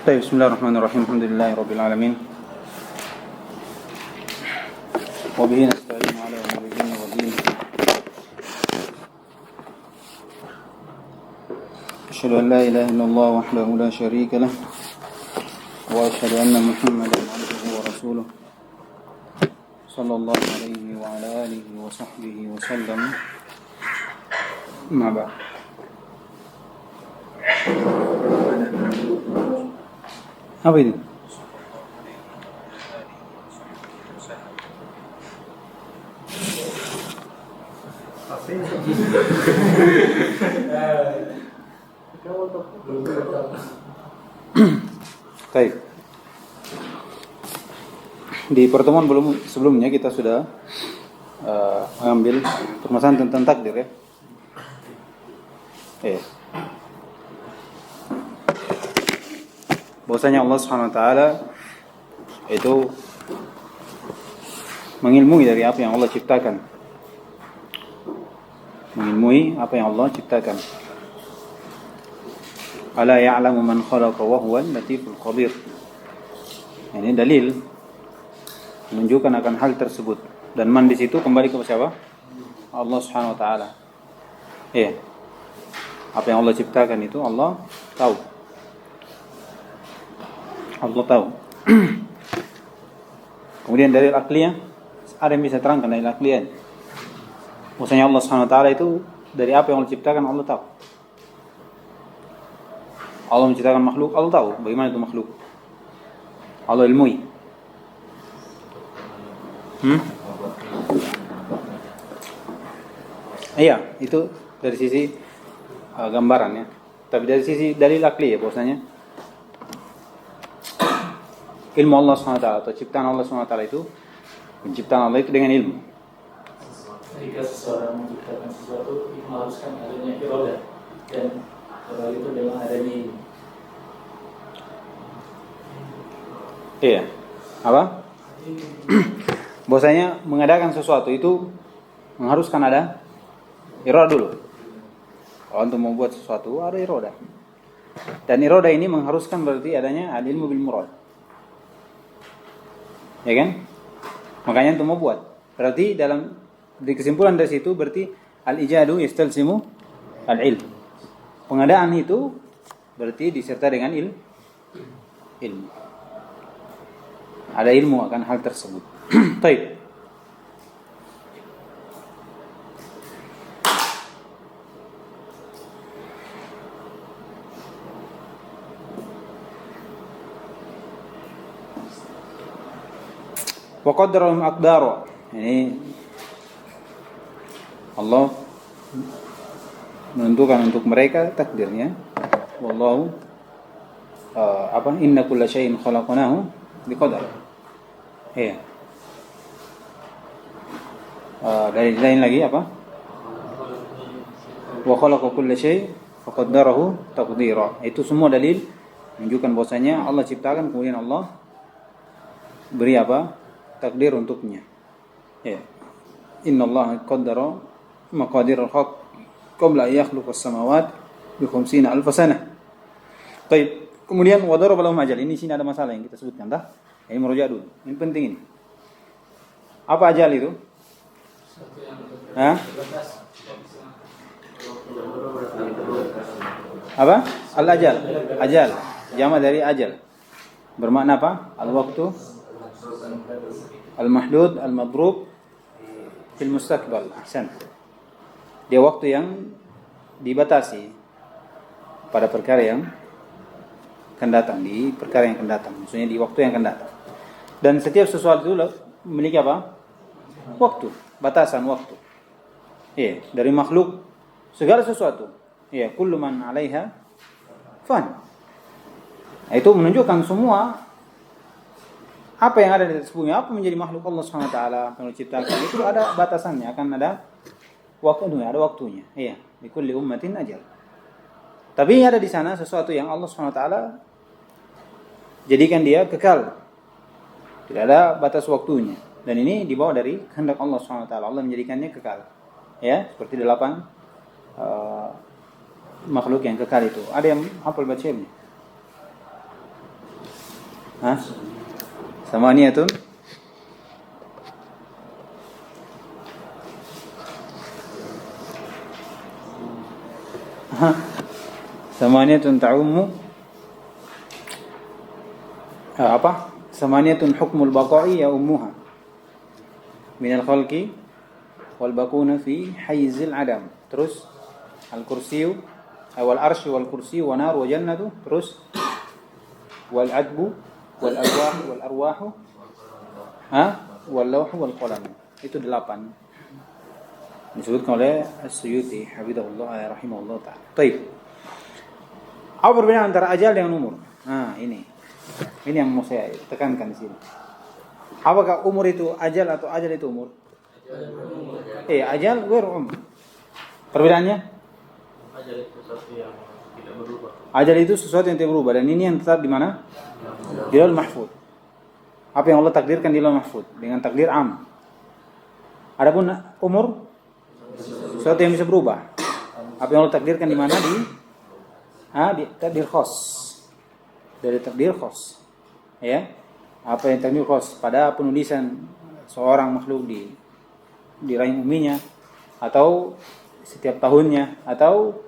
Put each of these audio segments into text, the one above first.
بسم الله الرحمن الرحيم الحمد لله رب العالمين وبه نستعين على أمور الدين والدين أشهد أن لا إله إلا الله وحده لا شريك له وأشهد أن محمدا عبده ورسوله صلى الله عليه وعلى آله وصحبه وسلم أما بعد. Apa itu? Baik. Di pertemuan sebelumnya kita sudah mengambil permasalahan tentang takdir, ya. Bahwasanya Allah Subhanahu wa taala itu mengilmui dari apa yang Allah ciptakan. Mengilmui apa yang Allah ciptakan. Ala ya'lamu man khalaqa wa huwal latiful khabir. Ini dalil menunjukkan akan hal tersebut. Dan man di situ kembali ke siapa? Allah Subhanahu wa taala. Apa yang Allah ciptakan itu Allah tahu. Allah tahu. Kemudian dari akliyah, ada yang bisa terangkan dari akliyah. Maksudnya Allah Subhanahu wa taala itu dari apa yang Allah ciptakan Allah tahu. Allah menciptakan makhluk, Allah tahu bagaimana itu makhluk. Allah ilmui. Iya, itu dari sisi gambaran, ya. Tapi dari sisi dalil akliyah bahwasanya ilmu Allah SWT atau ciptaan Allah SWT itu, penciptaan Allah itu dengan ilmu. Jika seseorang menciptakan sesuatu, mengharuskan adanya irodah, dan irodah itu dengan adanya ilmu. Iya. Apa? Bahwasanya mengadakan sesuatu itu mengharuskan ada irodah dulu. Kalau untuk membuat sesuatu ada irodah. Dan irodah ini mengharuskan berarti adanya al-ilmu bil murad. Ya kan? Makanya untuk mau buat. Berarti di kesimpulan dari situ berarti al-ijadu yastalzimu al-ilm. Pengadaan itu berarti disertai dengan ilmu. Ada ilmu akan hal tersebut. Baik. Wa qaddarahum aqdara. Ini Allah menentukan untuk mereka takdirnya. Wallahu inna kulla syai'in khalaqnahu biqadar. Iya. Dari lain lagi apa? Wa khalaqa kulla syai' faqaddarahu taqdira. Itu semua dalil menunjukkan bahwasanya Allah ciptakan kemudian Allah beri apa? Takdir untuknya. Ya. Innallaha qaddara maqadir al-khalq qabla an yakhluqa as-samawati bi 50,000 sanah. Baik. Kemudian wa daraba lahum ajal. Ini sini ada masalah yang kita sebutkan dah. Ini merujuk dulu. Ini penting ini. Apa ajal itu? Apa? Al-ajal. Ajal. Jamak dari ajal. Bermakna apa? Al-waqtu al-mahdud al-madrub fil mustaqbal. Ahsan. Dia waktu yang dibatasi pada perkara yang akan datang, di perkara yang akan datang. Maksudnya di waktu yang akan datang. Dan setiap sesuatu itu memiliki apa? Waktu, batasan waktu. Iya, dari makhluk segala sesuatu. Iya, kullu man 'alaiha fan. Nah, itu menunjukkan semua apa yang ada di atas bumi, apa menjadi makhluk Allah Subhanahu wa taala yang diciptakan itu ada batasannya, akan ada waktunya. Iya, likulli ummatin ajal. Tapi ada di sana sesuatu yang Allah Subhanahu wa taala jadikan dia kekal. Tidak ada batas waktunya. Dan ini dibawa dari kehendak Allah Subhanahu wa taala. Allah menjadikannya kekal. Ya, seperti 8 makhluk yang kekal itu. Ada yang hafal bacanya? Hah? Samaniyatun samaniyatun ta'ummu apa? Samaniyatun hukmul baqa'i ya ummuha minal khalqi wal bakuna fi hayzil adam. Terus al-kursiyu wal arsy wal kursiyu wa nar wa jannatu. Terus wal adbu wal arwahu wal lawhu wal qalam. Itu 8 disebutkan oleh As-Suyuti hafizahullah rahimahullah ta'ala. Baik. Apa perbedaan antara ajal dengan umur? Nah, ini yang mau saya tekankan di sini. Apakah umur itu ajal atau ajal itu umur? Ajal umur. Perbedaannya? Ajal itu sesuatu yang tidak berubah. Ajal itu sesuatu yang tidak berubah, dan ini yang tetap di mana? Di Lauhul Mahfuz. Apa yang Allah takdirkan di Lauhul Mahfuz dengan takdir am. Adapun umur sesuatu yang bisa berubah. Apa yang Allah takdirkan di mana? Di takdir khas. Dari takdir khas. Ya. Apa yang takdir khas pada penulisan seorang makhluk di rahim umminya, atau setiap tahunnya, atau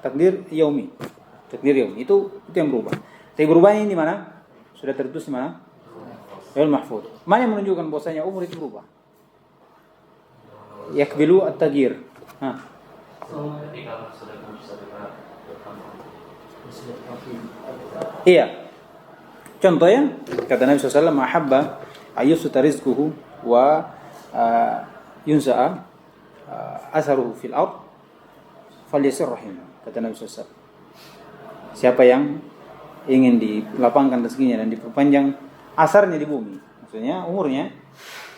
takdir yaumi. Takdir yaumi itu yang berubah. Tapi berubahnya di mana? Sudah tertulis di mana? Lauhul Mahfuz. Mana yang menunjukkan bahwasanya umur itu berubah? Yakbilu at-taghyir. Iya. Contohnya kata Nabi SAW, "Ahabba ayyusuta rizquhu wa yunsa'a asaruhu fil ard falyasir rahim." Kata Nabi SAW. Siapa yang ingin dilapangkan rezekinya dan diperpanjang asarnya di bumi, maksudnya umurnya,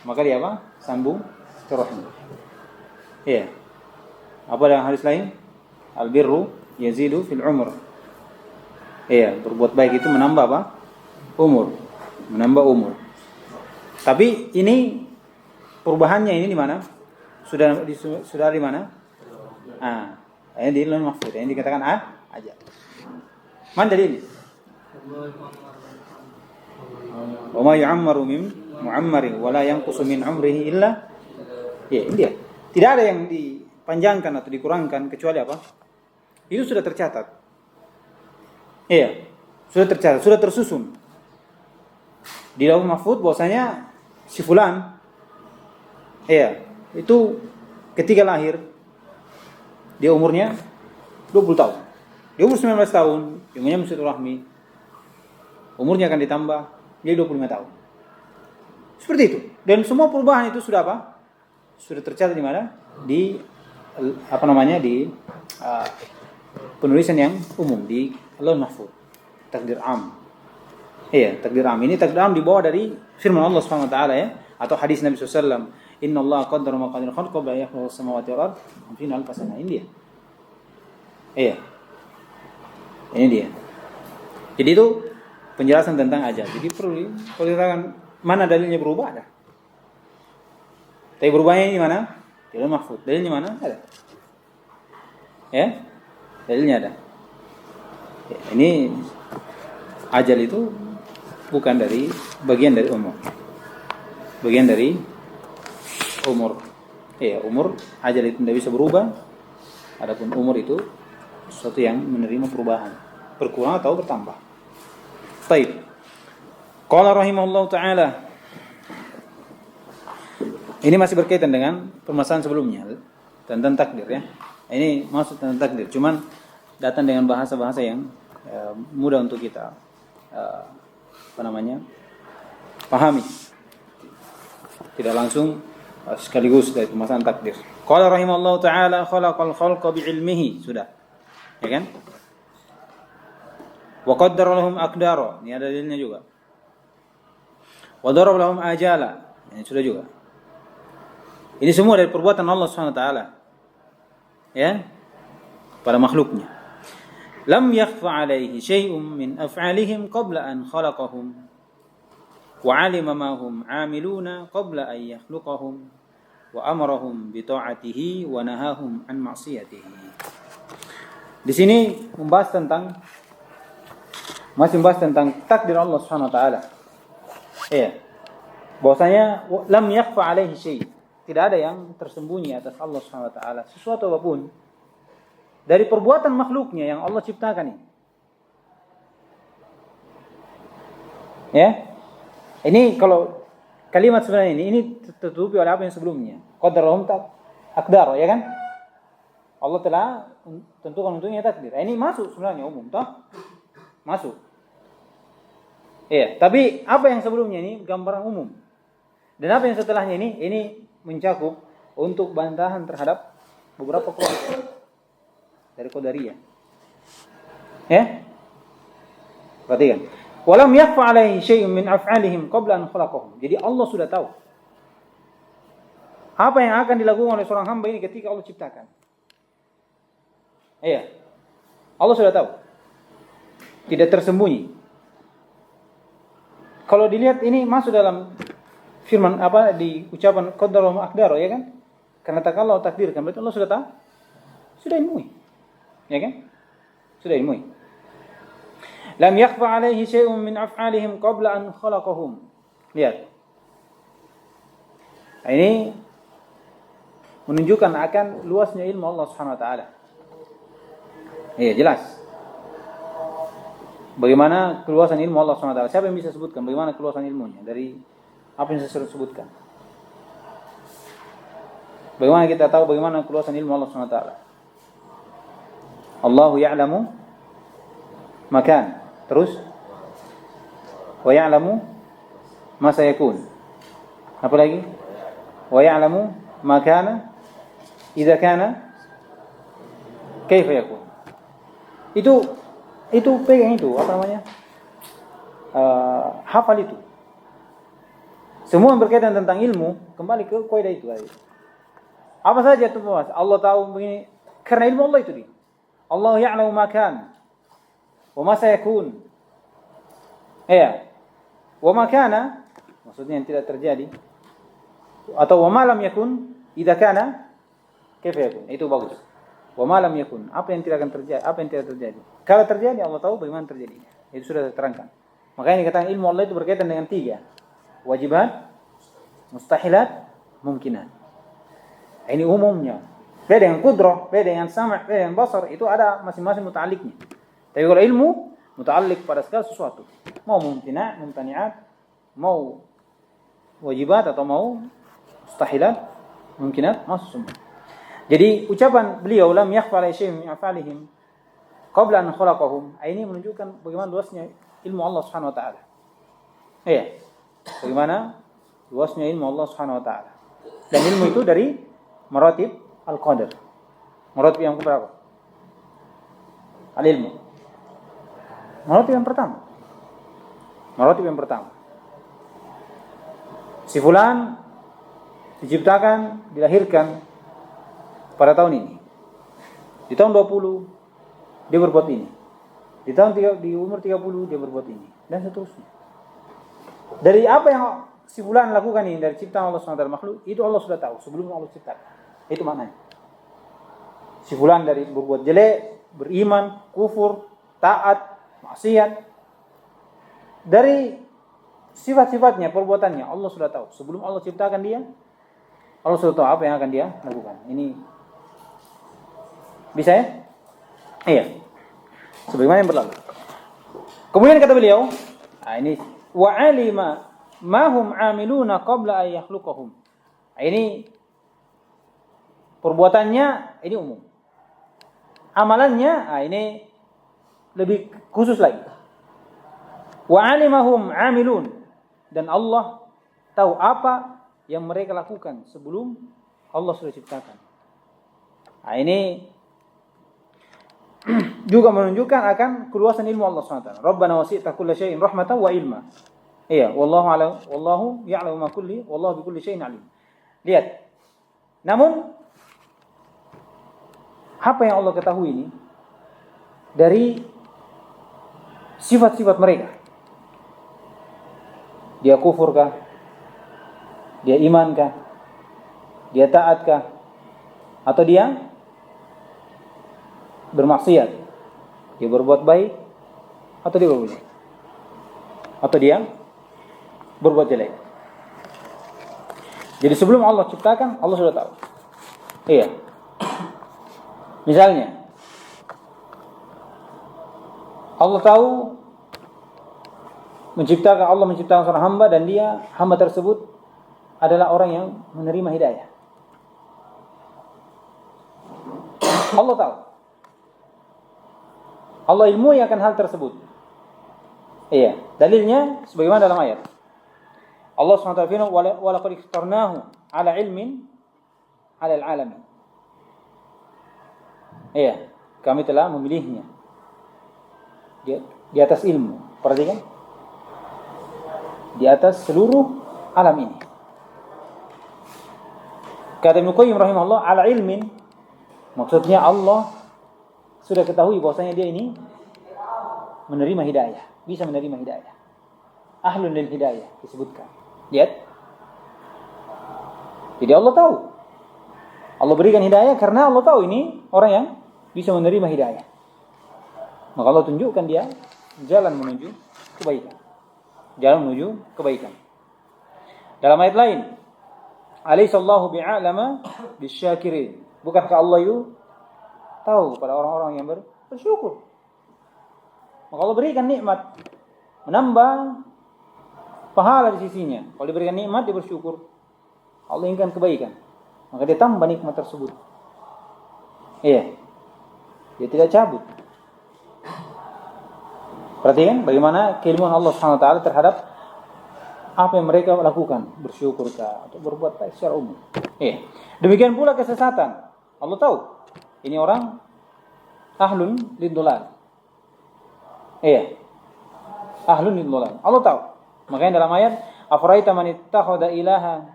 maka dia apa? Sambung silaturahim. Iya. Apa dalam hadis lain? Al-birru yazidu fil umur. Iya, berbuat baik itu menambah apa? Umur. Menambah umur. Tapi ini perubahannya ini di mana? Sudah di mana? Ini di Lauhul Mahfuz. Ini dikatakan aja. Mana dalil? Wa ma yu'ammaru min mu'ammarin wa la yanqusu min umrihi illa. Ya, ini dia. Tidak ada yang dipanjangkan atau dikurangkan kecuali apa? Itu sudah tercatat. Iya, sudah tercatat, sudah tersusun di Lauhul Mahfuz bahwasanya si fulan, itu ketika lahir dia umurnya 20 tahun. Di umur 19 tahun, dia menyambung silaturahmi. Umurnya akan ditambah jadi 25 tahun. Seperti itu. Dan semua perubahan itu sudah apa? Sudah tercatat di mana? Di penulisan yang umum di Lauhul Mahfuz. Takdir am. Iya, takdir am. Ini takdir am dibawa dari firman Allah Subhanahu wa taala, ya, atau hadis Nabi sallallahu alaihi wasallam, "Inna Allah qaddara maqadir al-khalq qabla an yakhluqa as-samawati wal ard 50 alf sana." Ini dia. Iya. Ini dia. Jadi itu penjelasan tentang ajal. Jadi perlu dikatakan mana dalilnya berubah ada. Tapi berubahnya di mana? Di Lauhul Mahfuz. Dalilnya mana? Ada. Ya? Dalilnya ada. Ya, ini ajal itu bukan dari bagian dari umur. Bagian dari umur. Umur ajal itu tidak bisa berubah. Adapun umur itu sesuatu yang menerima perubahan, berkurang atau bertambah. Baik. Qala rahimahullahu taala. Ini masih berkaitan dengan permasalahan sebelumnya tentang takdir, ya. Ini maksud tentang takdir, cuman datang dengan bahasa-bahasa yang mudah untuk kita pahami. Tidak langsung sekaligus dari permasalahan takdir. Qala rahimahullahu taala khalaqal khalqa bi'ilmihi, sudah. Ya kan? Wa qaddara lahum aqdara, ini ada dalilnya juga. Wa daraba lahum ajala, ini sudah juga. Ini semua dari perbuatan Allah Subhanahu wa taala. Ya? Pada makhluknya. Lam yakhfa alaihi syai'un min af'alihim qabla an khalaqahum wa 'alima ma hum 'amiluna qabla an yakhluqahum wa amarahum bi ta'atihi wa nahahum an ma'siyatihi. Di sini membahas tentang Masih membahas tentang takdir Allah Subhanahu wa taala. Iya. Bahwasanya lam yakhfa alaihi syai'. Tidak ada yang tersembunyi atas Allah Subhanahu wa taala sesuatu apapun dari perbuatan makhluknya yang Allah ciptakan ini. Ya. Ini kalau kalimat sebenarnya ini tertutupi oleh apa yang sebelumnya. Qadarahum aqdar, ya kan? Allah telah tentukan untuknya takdir. Ini masuk sebenarnya umum, toh? Masuk. Iya, tapi apa yang sebelumnya ini gambaran umum. Dan apa yang setelahnya ini mencakup untuk bantahan terhadap beberapa kelompok dari Qadariyah. Ya? Perhatikan. Walam yakhfa alaihi syai'un min af'alihim qabla an khalaqahum. Jadi Allah sudah tahu apa yang akan dilakukan oleh seorang hamba ini ketika Allah ciptakan. Iya. Allah sudah tahu. Tidak tersembunyi. Kalau dilihat ini masuk dalam firman apa di ucapan qadarahum aqdar, ya kan? Karena tak Allah takdirkan, berarti Allah sudah tahu. Sudah ilmui. Ya kan? Sudah ilmui. Lam yakhfa alaihi syai'un min af'alihim qabla an khalaqahum. Lihat. Ini menunjukkan akan luasnya ilmu Allah Subhanahu wa taala. Iya, jelas. Bagaimana keluasan ilmu Allah Subhanahu wa taala? Siapa yang bisa sebutkan bagaimana keluasan ilmunya dari apa yang saya sebutkan? Bagaimana kita tahu bagaimana keluasan ilmu Allah Subhanahu wa taala? Allahu ya'lamu makan. Terus wa ya'lamu ma sayakun. Apa lagi? Wa ya'lamu ma kana idza kana kaifa yakun. Itu pegang itu, apa namanya? Hafal itu. Semua yang berkaitan tentang ilmu kembali ke kaidah itu tadi. Apa saja itu bahas? Allah tahu begini karena ilmu Allah itu dia. Allah ya'lamu ma kana wa ma sayakun. Iya. Wa ma kana maksudnya yang tidak terjadi atau wa ma lam yakun idza kana kaifa yakun. Itu bagus. Wa ma lam yakun, apa yang tidak akan terjadi, apa yang tidak terjadi. Kalau terjadi Allah tahu bagaimana terjadinya. Itu sudah terangkan. Makanya dikatakan ilmu Allah itu berkaitan dengan 3. Wajibat, mustahilat, mungkinat. Ini umumnya. Beda dengan qudrah, beda dengan sama', beda dengan basar, itu ada masing-masing muta'alliqnya. Tapi kalau ilmu muta'alliq pada segala sesuatu. Mau mumtani'at, mau wajibat atau mau mustahilat, mungkinat, masuk semua. Jadi ucapan beliau lam yakhfa alaihi syai'un min af'alihim qabla an khalaqahum, ini menunjukkan bagaimana luasnya ilmu Allah Subhanahu wa taala. Iya. Bagaimana luasnya ilmu Allah Subhanahu wa taala. Dan ilmu itu dari maratib al-qadar. Maratib yang keberapa? Al-ilmu. Maratib yang pertama. Maratib yang pertama. Si fulan diciptakan, dilahirkan pada tahun ini. Di tahun 20 dia berbuat ini. Di umur 30 dia berbuat ini dan seterusnya. Dari apa yang si fulan lakukan ini dari ciptaan Allah SWT makhluk, itu Allah sudah tahu sebelum Allah ciptakan. Itu maknanya. Si fulan dari berbuat jelek, beriman, kufur, taat, maksiat, dari sifat-sifatnya, perbuatannya Allah sudah tahu sebelum Allah ciptakan dia. Allah sudah tahu apa yang akan dia lakukan. Ini bisa ya? Iya. Sebagaimana yang berlalu. Kemudian kata beliau, ini wa alima ma hum amiluna qabla an yakhluqahum. Ini perbuatannya ini umum. Amalannya ini lebih khusus lagi. Wa alimahum amilun, dan Allah tahu apa yang mereka lakukan sebelum Allah sudah ciptakan. Ini juga menunjukkan akan keluasan ilmu Allah SWT. Rabbana wasi'ta kulla syai'in rahmatan wa ilma. Iya, wallahu ya'lamu ma kulli, wallahu bikulli syai'in alim. Lihat. Namun apa yang Allah ketahui ini dari sifat-sifat mereka. Dia kufurkah? Dia imankah? Dia taatkah? Atau dia bermaksiat? Dia berbuat baik atau dia berbuat jelek? Atau dia berbuat jelek? Jadi sebelum Allah ciptakan, Allah sudah tahu. Iya. Misalnya, Allah menciptakan seorang hamba, dan hamba tersebut adalah orang yang menerima hidayah. Allah tahu. Allah ilmui akan hal tersebut. Iya, dalilnya sebagaimana dalam ayat. Allah SWT firman, "Wa laqad ikhtarnahu 'ala ilmin 'ala al-'alamin." Iya, kami telah memilihnya di atas ilmu. Perhatikan. Di atas seluruh alam ini. Kata Ibnu Qayyim rahimahullah, 'ala ilmin, maksudnya Allah sudah ketahui bahwasanya dia ini menerima hidayah, bisa menerima hidayah. Ahlun lil hidayah disebutkan. Lihat. Jadi Allah tahu. Allah berikan hidayah karena Allah tahu ini orang yang bisa menerima hidayah. Maka Allah tunjukkan dia jalan menuju kebaikan. Jalan menuju kebaikan. Dalam ayat lain, "Alaihissallahu bi'alama bisyakirin." Bukankah Allah itu tahu pada orang-orang yang bersyukur? Maka Allah berikan nikmat, menambah pahala di sisinya. Kalau diberikan nikmat, dia bersyukur. Allah inginkan kebaikan, maka dia tambah nikmat tersebut. Iya. Dia tidak cabut. Perhatikan bagaimana keilmuan Allah SWT terhadap apa yang mereka lakukan, bersyukurkah atau berbuat baik secara umum. Iya. Demikian pula kesesatan. Allah tahu ini orang ahlun lidolal. Iya. Ahlun lidolal. Allah tahu. Makanya dalam ayat, "Afaraita man ittakhadha ilaha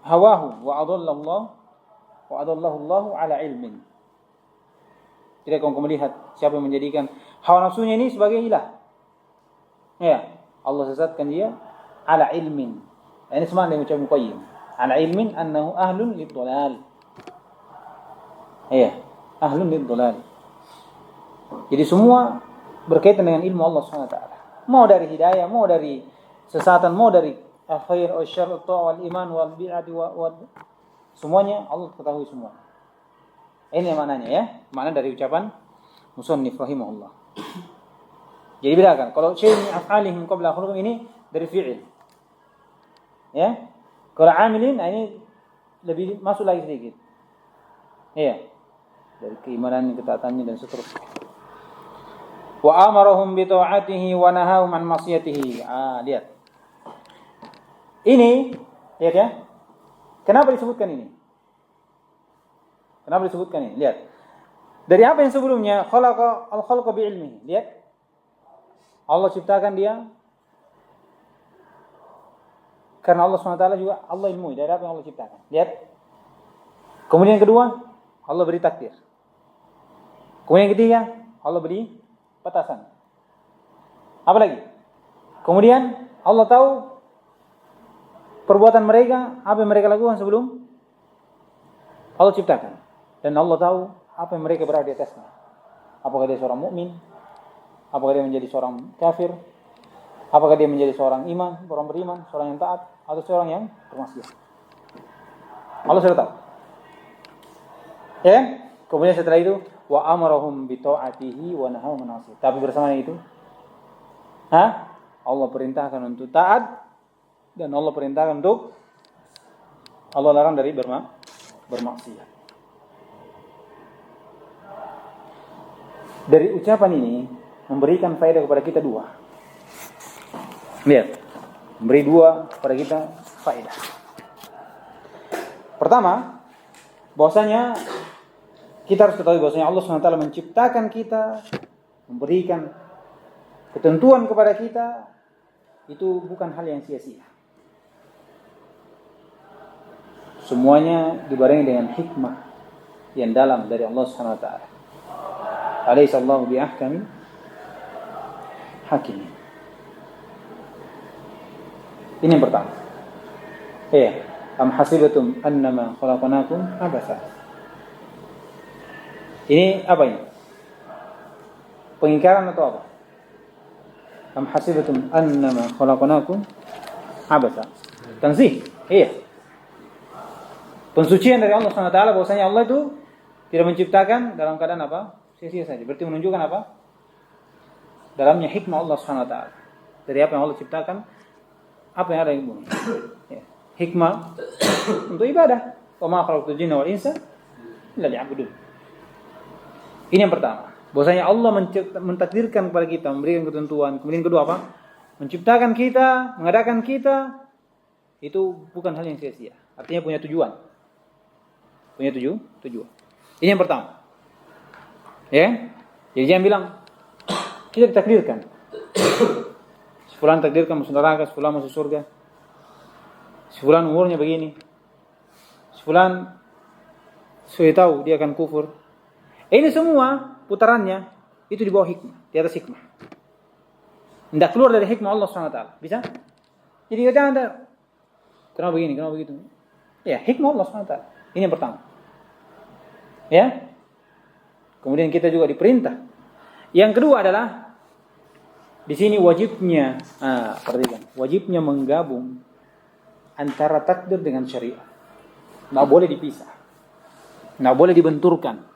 hawahu wa adallahu Allahu ala ilmin." Tidak kamu melihat siapa yang menjadikan hawa nafsunya ini sebagai ilah. Ya, Allah sesatkan dia ala ilmin. Ini semua yang ucap Muqayyim. Ala ilmin annahu ahlun lidolal. Ya, ahlun lidolal. Jadi semua berkaitan dengan ilmu Allah SWT. Mau dari hidayah, mau dari sesatan, mau dari khair, syarr, wal iman, wal bi'ati, semuanya Allah ketahui semua. Ini maknanya ya, makna dari ucapan musannif rahimahullah. Jadi bedakan, kalau syai' min af'alihim qabla khuluqihim ini dari fi'il. Ya. Kalau amilin ini lebih masuk lagi sedikit. Iya. Dari keimanan, ketaatannya dan seterusnya. Wa amarahum bi ta'atihi wa nahahum an ma'siyatihi. Lihat. Ini, lihat ya. Kenapa disebutkan ini? Kenapa disebutkan ini? Lihat. Dari apa yang sebelumnya? Al-khalqa bi'ilmihi. Lihat. Allah ciptakan dia. Karena Allah SWT juga Allah ilmui. Dari apa yang Allah ciptakan. Lihat. Kemudian yang kedua, Allah beri takdir. Kemudian yang ketiga, Allah beri batasan. Apa lagi? Kemudian Allah tahu perbuatan mereka, apa yang mereka lakukan sebelum Allah ciptakan. Dan Allah tahu apa yang mereka berada di atasnya. Apakah dia seorang mukmin? Apakah dia menjadi seorang kafir? Apakah dia menjadi seorang orang beriman, seorang yang taat, atau seorang yang bermaksiat? Allah sudah tahu. Ya? Kemudian setelah itu, wa amarahum bi ta'atihi wa nahahum an ma'siyatihi. Tapi bersama itu, Allah perintahkan untuk taat dan Allah perintahkan untuk Allah larang dari bermaksiat. Dari ucapan ini memberikan faedah kepada kita dua. Lihat, memberi dua kepada kita faedah. Pertama, bahwasanya kita harus ketahui bahwasanya Allah SWT menciptakan kita, memberikan ketentuan kepada kita, itu bukan hal yang sia-sia. Semuanya dibarengi dengan hikmah yang dalam dari Allah SWT. Alaihissallahu bi'ahkami hakimin. Ini yang pertama. Am hasibatum annama khalaqnakum abatha. Ini apa ini? Pengingkaran atau apa? Am hasibatum annama khalaqnakum abasa. Tanzih. Iya. Pensucian dari Allah SWT bahwasanya Allah itu tidak menciptakan dalam keadaan apa? Sia-sia saja. Berarti menunjukkan apa? Dalamnya hikmah Allah SWT. Dari apa yang Allah ciptakan, apa yang ada di bumi. Ya. Hikmah untuk ibadah. Wa ma khalaqtul jinna wal insa illa liya'budun. Ini yang pertama. Bahwasanya Allah mentakdirkan kepada kita, memberikan ketentuan. Kemudian kedua apa? Menciptakan kita, mengadakan kita, itu bukan hal yang sia-sia. Artinya punya tujuan. Punya tujuan. Ini yang pertama. Ya. Jadi jangan bilang kita ditakdirkan. Sefulan takdirkan masuk neraka, sefulan masuk surga. Sefulan umurnya begini. Sefulan sudah tahu dia akan kufur. Ini semua putarannya itu di bawah hikmah, di atas hikmah. Tidak keluar dari hikmah Allah SWT. Bisa? Jadi jangan ada kenapa begini, kenapa begitu. Ya, hikmah Allah SWT. Ini yang pertama. Ya. Kemudian kita juga diperintah. Yang kedua adalah di sini wajibnya, perhatikan, wajibnya menggabung antara takdir dengan syariat. Nggak boleh dipisah. Nggak boleh dibenturkan.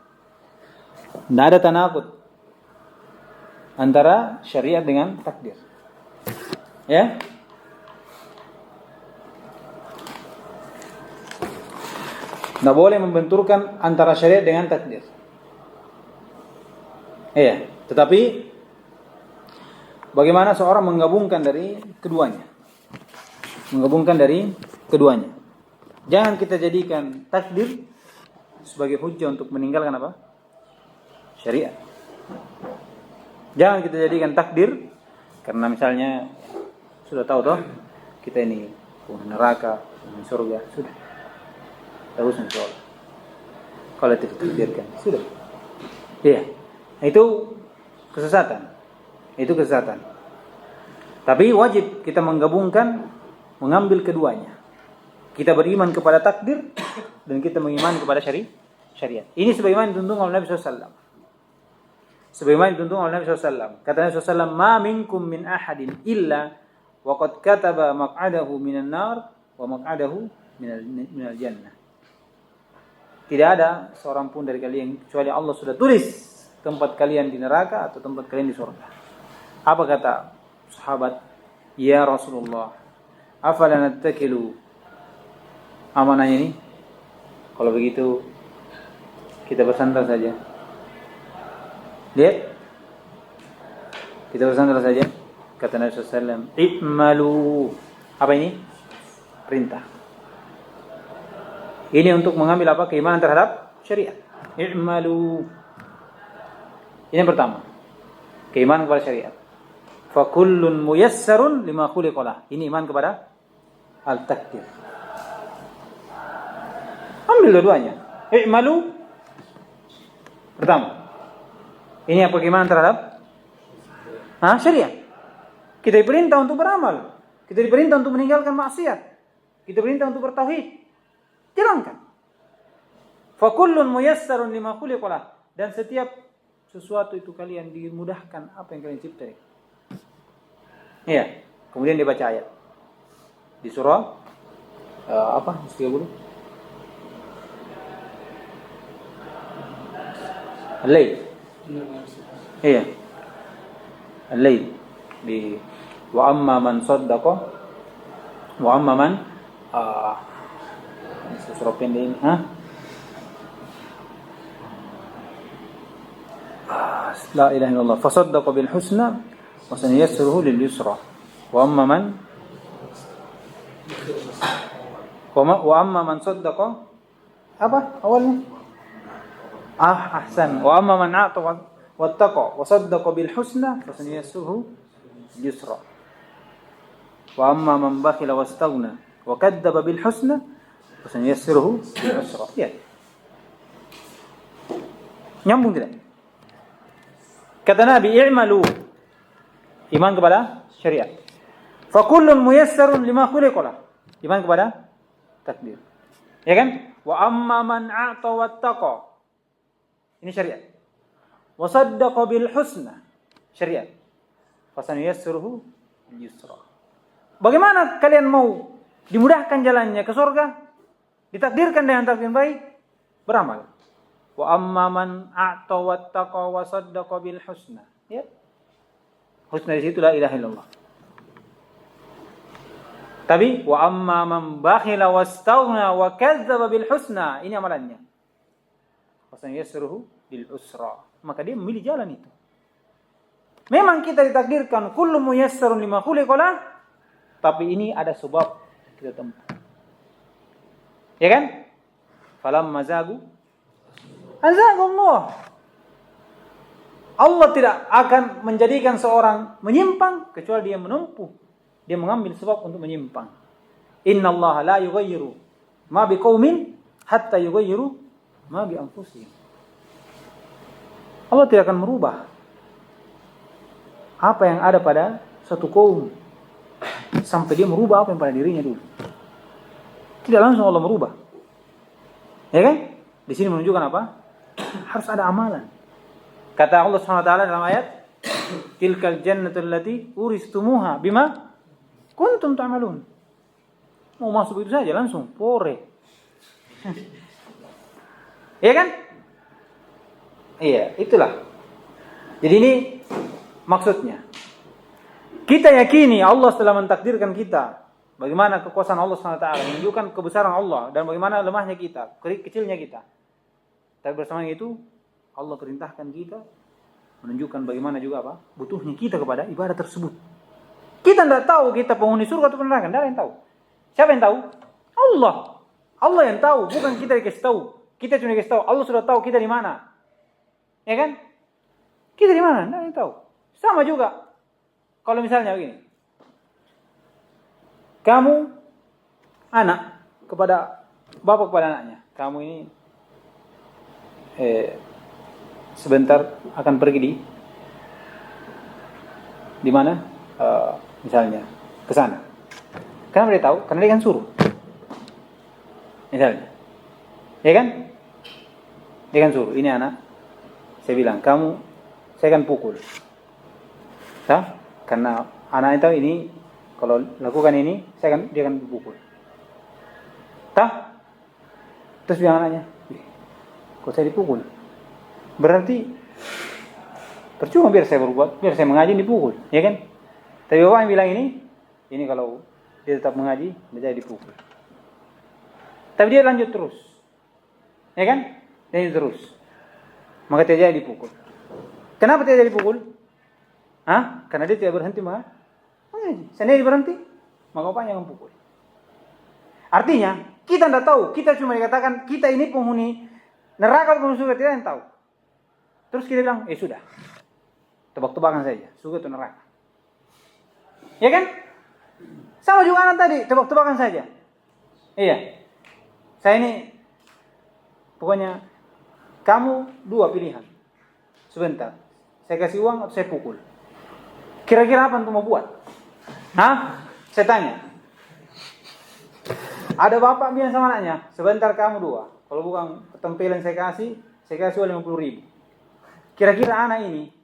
Nggak ada tanakut antara syariat dengan takdir. Ya. Nggak boleh membenturkan antara syariat dengan takdir. Iya, tetapi bagaimana seorang menggabungkan dari keduanya? Menggabungkan dari keduanya. Jangan kita jadikan takdir sebagai hujjah untuk meninggalkan apa? Syariat. Jangan kita jadikan takdir karena misalnya sudah tahu toh kita ini penghuni neraka, penghuni surga, sudah. Terus insyaallah. Kalau tidak ditakdirkan, sudah. Iya. Itu kesesatan. Itu kesesatan. Tapi wajib kita menggabungkan, mengambil keduanya. Kita beriman kepada takdir dan kita mengimani kepada syariat. Ini sebagaimana dituntun oleh Nabi SAW. Sebagaimana dituntun oleh Nabi SAW. Kata Nabi SAW, "Ma minkum min ahadin illa wa qad kataba maq'adahu minan nar wa maq'adahu minal jannah." Tidak ada seorang pun dari kalian kecuali Allah sudah tulis tempat kalian di neraka atau tempat kalian di surga. Apa kata sahabat? Ya Rasulullah, afala nattakilu amanahnya ini? Kalau begitu kita bersandar saja. Lihat. Kita bersandar saja. Kata Nabi SAW, "I'malu." Apa ini? Perintah. Ini untuk mengambil apa? Keimanan terhadap syariat. I'malu. Ini yang pertama. Keimanan kepada syariat. Fa kullun muyassarun lima khuliqa lah. Ini iman kepada al-takdir. Ambil dua-duanya. I'malu. Pertama. Ini apa keimanan terhadap syariat. Kita diperintah untuk beramal. Kita diperintah untuk meninggalkan maksiat. Kita diperintah untuk bertauhid. Jalankan. Fa kullun muyassarun lima khuliqa lah. Dan setiap sesuatu itu kalian dimudahkan apa yang kalian ciptai. Iya. Kemudian dia baca ayat di surah apa? 30. Al-Lail. Iya. Al-Lail di wa amma man saddaqa wa amma man surah pendek ini, La ilaha illallah fasaddaqa bil husna wa sanayassiruhu lil yusra wa amma man saddaqa apa awalnya ahsan wa amma man a'ta wattaqa wa saddaqa bil husna fa sanayassiruhu lil yusra wa amma man bakhila wastaghna wa kadzdzaba bil husna fa sanayassiruhu lil yusra. Ya. Nyambung tidak? Kata Nabi, i'malu. Iman kepada syariat. Fa kullun muyassarun lima khuliqa lah. Iman kepada takdir. Ya kan? Wa amma man a'ta wattaqa. Ini syariat. Wa saddaqa bil husna. syariat. Fasanuyassiruhu yusra. Bagaimana kalian mau dimudahkan jalannya ke surga? Ditakdirkan dengan takdir baik, beramal. Wa amma man a'ta wattaqa wa saddaqa bil husna. Ya. Husna di situ la ilaha illallah. Tapi wa amma man bakhila wastaghna wa kadzdzaba bil husna, ini amalannya. Fasanuyassiruhu bil usra. Maka dia memilih jalan itu. Memang kita ditakdirkan kullu muyassarun lima khuliqa lah, tapi ini ada sebab kita tempuh. Ya kan? Falamma zagu azaghallah. Allah tidak akan menjadikan seorang menyimpang kecuali dia menempuh. Dia mengambil sebab untuk menyimpang. Innallaha la yughayyiru ma biqaumin hatta yughayyiru ma bi anfusihim. Allah tidak akan merubah apa yang ada pada suatu kaum sampai dia merubah apa yang pada dirinya dulu. Tidak langsung Allah merubah. Ya kan? Di sini menunjukkan apa? Harus ada amalan. Kata Allah SWT dalam ayat, tilkal jannatul lati uristumuha bima kuntum ta'malun. Mau masuk itu saja langsung pore. Iya kan? Iya, itulah. Jadi ini maksudnya. Kita yakini Allah telah mentakdirkan kita. Bagaimana kekuasaan Allah SWT menunjukkan kebesaran Allah dan bagaimana lemahnya kita, kecilnya kita. Tapi bersama itu Allah perintahkan kita menunjukkan bagaimana juga apa? Butuhnya kita kepada ibadah tersebut. Kita tidak tahu kita penghuni surga atau neraka, tidak ada yang tahu. Siapa yang tahu? Allah. Allah yang tahu, bukan kita dikasih tahu. Kita cuma dikasih tahu. Allah sudah tahu kita di mana. Ya kan? Kita di mana? Tidak ada yang tahu. Sama juga. Kalau misalnya begini. Kamu anak kepada bapak kepada anaknya. Kamu ini sebentar akan pergi di mana? Misalnya ke sana. Kenapa dia tahu? Karena dia kan suruh. Misalnya. Ya kan? Dia kan suruh. Ini anak. Saya bilang, saya akan pukul. Tah? Karena anak itu ini kalau lakukan ini, dia akan pukul. Tah? Terus bilang anaknya, kok saya dipukul? Berarti percuma biar saya berbuat, biar saya mengaji dipukul, ya kan? Tapi bapak yang bilang ini kalau dia tetap mengaji, dia jadi dipukul. Tapi dia lanjut terus, ya kan? Lanjut terus, maka dia jadi dipukul. Kenapa dia jadi dipukul? Karena dia tidak berhenti mengaji. Sendiri berhenti, maka bapaknya akan pukul. Artinya, kita tidak tahu. Kita cuma dikatakan, kita ini penghuni neraka atau penghuni surga, tidak yang tahu. Terus kita bilang, sudah. Tebak-tebakan saja, surga atau neraka. Ya kan? Sama juga anak tadi, tebak-tebakan saja. Iya. Saya ini, pokoknya, kamu dua pilihan. Sebentar, saya kasih uang atau saya pukul. Kira-kira apa yang mau buat? Saya tanya. Ada bapak bilang sama anaknya, sebentar kamu dua. Kalau bukan ketempelan saya kasih uang 50.000. Kira-kira anak ini,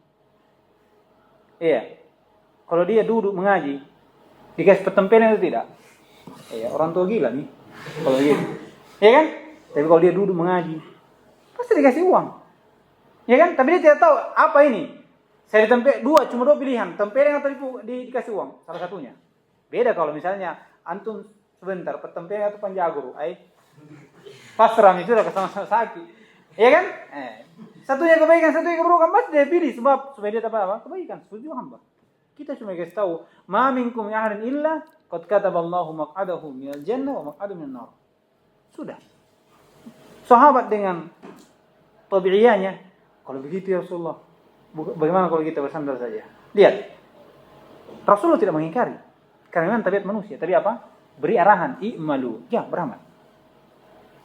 kalau dia duduk mengaji, dikasih ketempelan atau tidak? Orang tua gila nih. Kalau gitu, ya kan? Tapi kalau dia duduk mengaji, pasti dikasih uang. Ya kan? Tapi dia tidak tahu apa ini. Saya cuma dua pilihan, tempelan atau dikasih uang, salah satunya. Beda kalau misalnya antum sebentar petempelan atau panjaguru, pasrah itu sudah kesana-sana sakit, ya kan? Satunya kebaikan, satunya keburukan, pasti dia pilih sebab supaya dia dapat apa? Kebaikan. Setuju hamba. Kita cuma kasih tahu, ma minkum ya'rin illa qad kataballahu maq'adahu minal jannah wa maq'adahu minan nar. Sudah. Sahabat dengan tabi'iyahnya, kalau begitu ya Rasulullah, bagaimana kalau kita bersandar saja? Lihat. Rasulullah tidak mengingkari. Karena memang tabiat manusia. Tapi apa? Beri arahan. I'malu. Ya, beramal.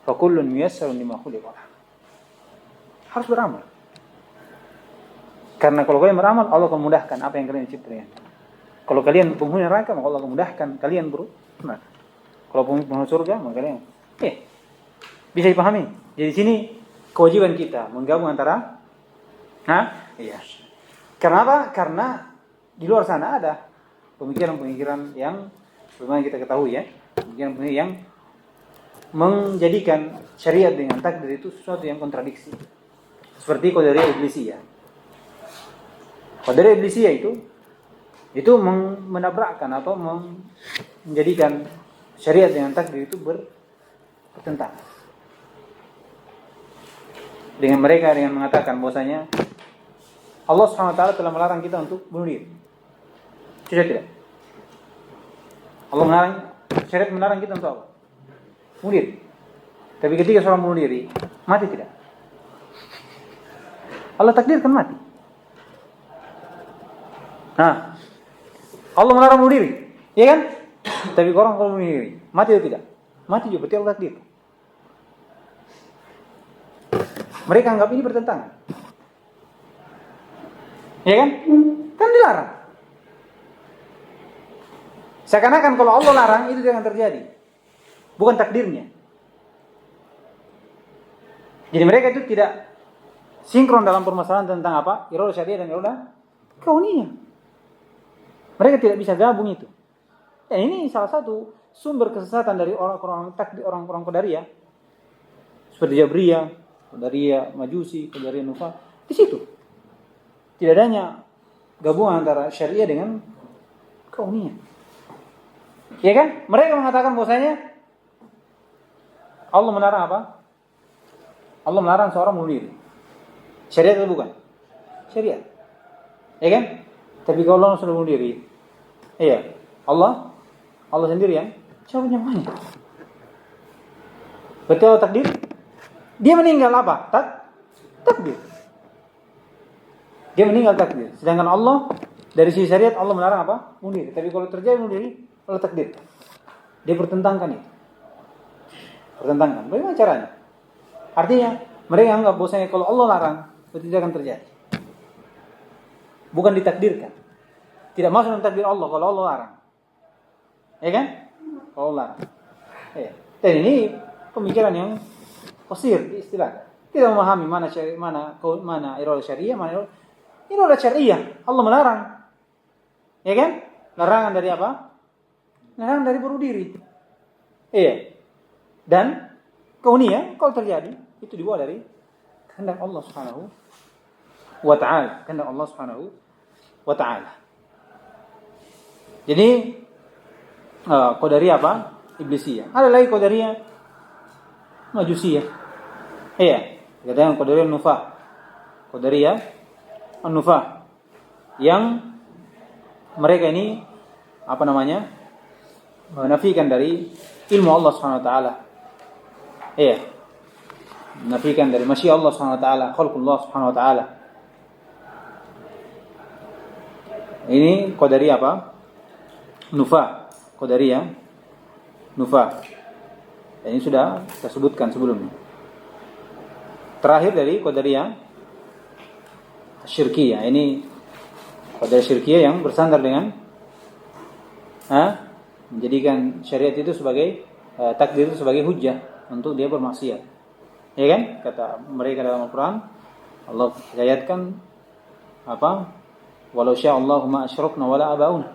Fa kullun muyassarun lima khuliqa. Harus beramal. Karena kalau kalian beramal, Allah akan mudahkan apa yang kalian ciptakan. Kalau kalian penghuni neraka, maka Allah akan mudahkan kalian neraka. Kalau penghuni surga, maka kalian. Bisa dipahami? Jadi sini kewajiban kita menggabung antara iya. Kenapa? Karena di luar sana ada pemikiran-pemikiran yang bagaimana kita ketahui ya, pemikiran-pemikiran yang menjadikan syariat dengan takdir itu sesuatu yang kontradiksi. Seperti Qadariyah Iblisiyah. Qadariyah Iblisiyah itu menabrakkan atau menjadikan syariat dengan takdir itu bertentangan. Dengan mereka mengatakan bahwasanya Allah SWT telah melarang kita untuk bunuh diri. Sudah tidak? Allah melarang, syariat melarang kita untuk apa? Bunuh diri. Tapi ketika seorang bunuh diri, mati tidak? Allah takdirkan mati. Nah, Allah melarang bunuh diri, iya kan? Tapi orang kalau bunuh diri, mati atau tidak? Mati juga, berarti Allah takdir. Mereka anggap ini bertentangan. Ya kan? Kan dilarang. Seakan-akan kalau Allah larang itu jangan terjadi. Bukan takdirnya. Jadi mereka itu tidak sinkron dalam permasalahan tentang apa? Iradah syariah dan iradah kauniyah. Mereka tidak bisa gabung itu. Dan ini salah satu sumber kesesatan dari orang-orang takdir, orang-orang Qadariyah. Seperti Jabriyah, Qadariyah Majusi, Qadariyah Nufa. Di situ tidak adanya gabungan antara syariah dengan kauniyah. Ya kan? Mereka mengatakan bahwasanya Allah melarang apa? Allah melarang seorang bunuh diri. Syariat atau bukan? Syariat. Ya kan? Tapi kalau Allah sudah bunuh diri, iya, Allah sendiri yang cabut nyawanya. Berarti Allah takdir. Dia meninggal apa? Takdir. Dia meninggal takdir. Sedangkan Allah dari sisi syariat Allah melarang apa? Bunuh diri. Tapi kalau terjadi bunuh diri, Allah takdir. Dia pertentangkan itu. Pertentangkan. Bagaimana caranya? Artinya mereka anggap bahwasanya kalau Allah larang, itu tidak akan terjadi. Bukan ditakdirkan. Tidak masuk dalam takdir Allah kalau Allah larang. Ya kan? Kalau Allah larang. Ya. Dan ini pemikiran yang qasir istilah. Tidak memahami mana iradah syariah, mana iradah syariah. Allah melarang. Ya kan? Larangan dari apa? Larangan dari bunuh diri. Iya. Dan kauniyah kalau terjadi itu dibawa dari kehendak Allah Subhanahu wa taala, kehendak Allah Subhanahu wa taala. Jadi Qadariyah apa? Iblisiyah. Ada lagi Qadariyah Majusiyah. Iya, kadang Qadariyah Nufa. Qadariyah An-Nufa yang mereka ini apa namanya? Menafikan dari ilmu Allah Subhanahu wa taala. Iya. Menafikan dari masyiah Allah Subhanahu wa taala, khalqullah Subhanahu wa taala. Ini Qadariyah apa? Nufa. Qadariyah Nufa. Dan ini sudah kita sebutkan sebelumnya. Terakhir dari Qadariyah Syirkiyah. Ini Qadariyah Syirkiyah yang bersandar dengan menjadikan syariat itu sebagai takdir itu sebagai hujjah untuk dia bermaksiat. Ya kan? Kata mereka dalam Al-Qur'an, Allah ayatkan apa? Walau syaa Allahu ma asyrakna wala abauna.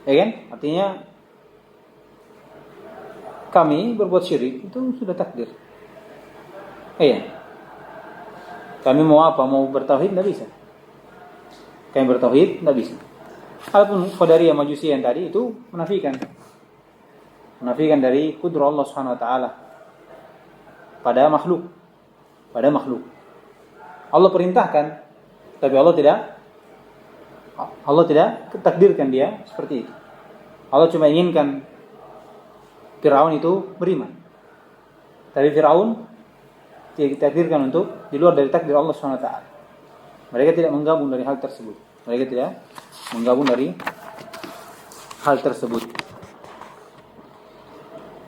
Ya kan? Artinya kami berbuat syirik itu sudah takdir. Iya. Kami mau apa? Mau bertauhid enggak bisa. Kami bertauhid enggak bisa. Adapun Qadariyah Majusiyah yang tadi itu menafikan dari kudrah Allah Subhanahu wa taala pada makhluk. Allah perintahkan, tapi Allah tidak takdirkan dia seperti itu. Allah cuma inginkan Firaun itu beriman. Tapi Firaun ditakdirkan untuk di luar dari takdir Allah Subhanahu wa taala. Mereka tidak menggabung dari hal tersebut.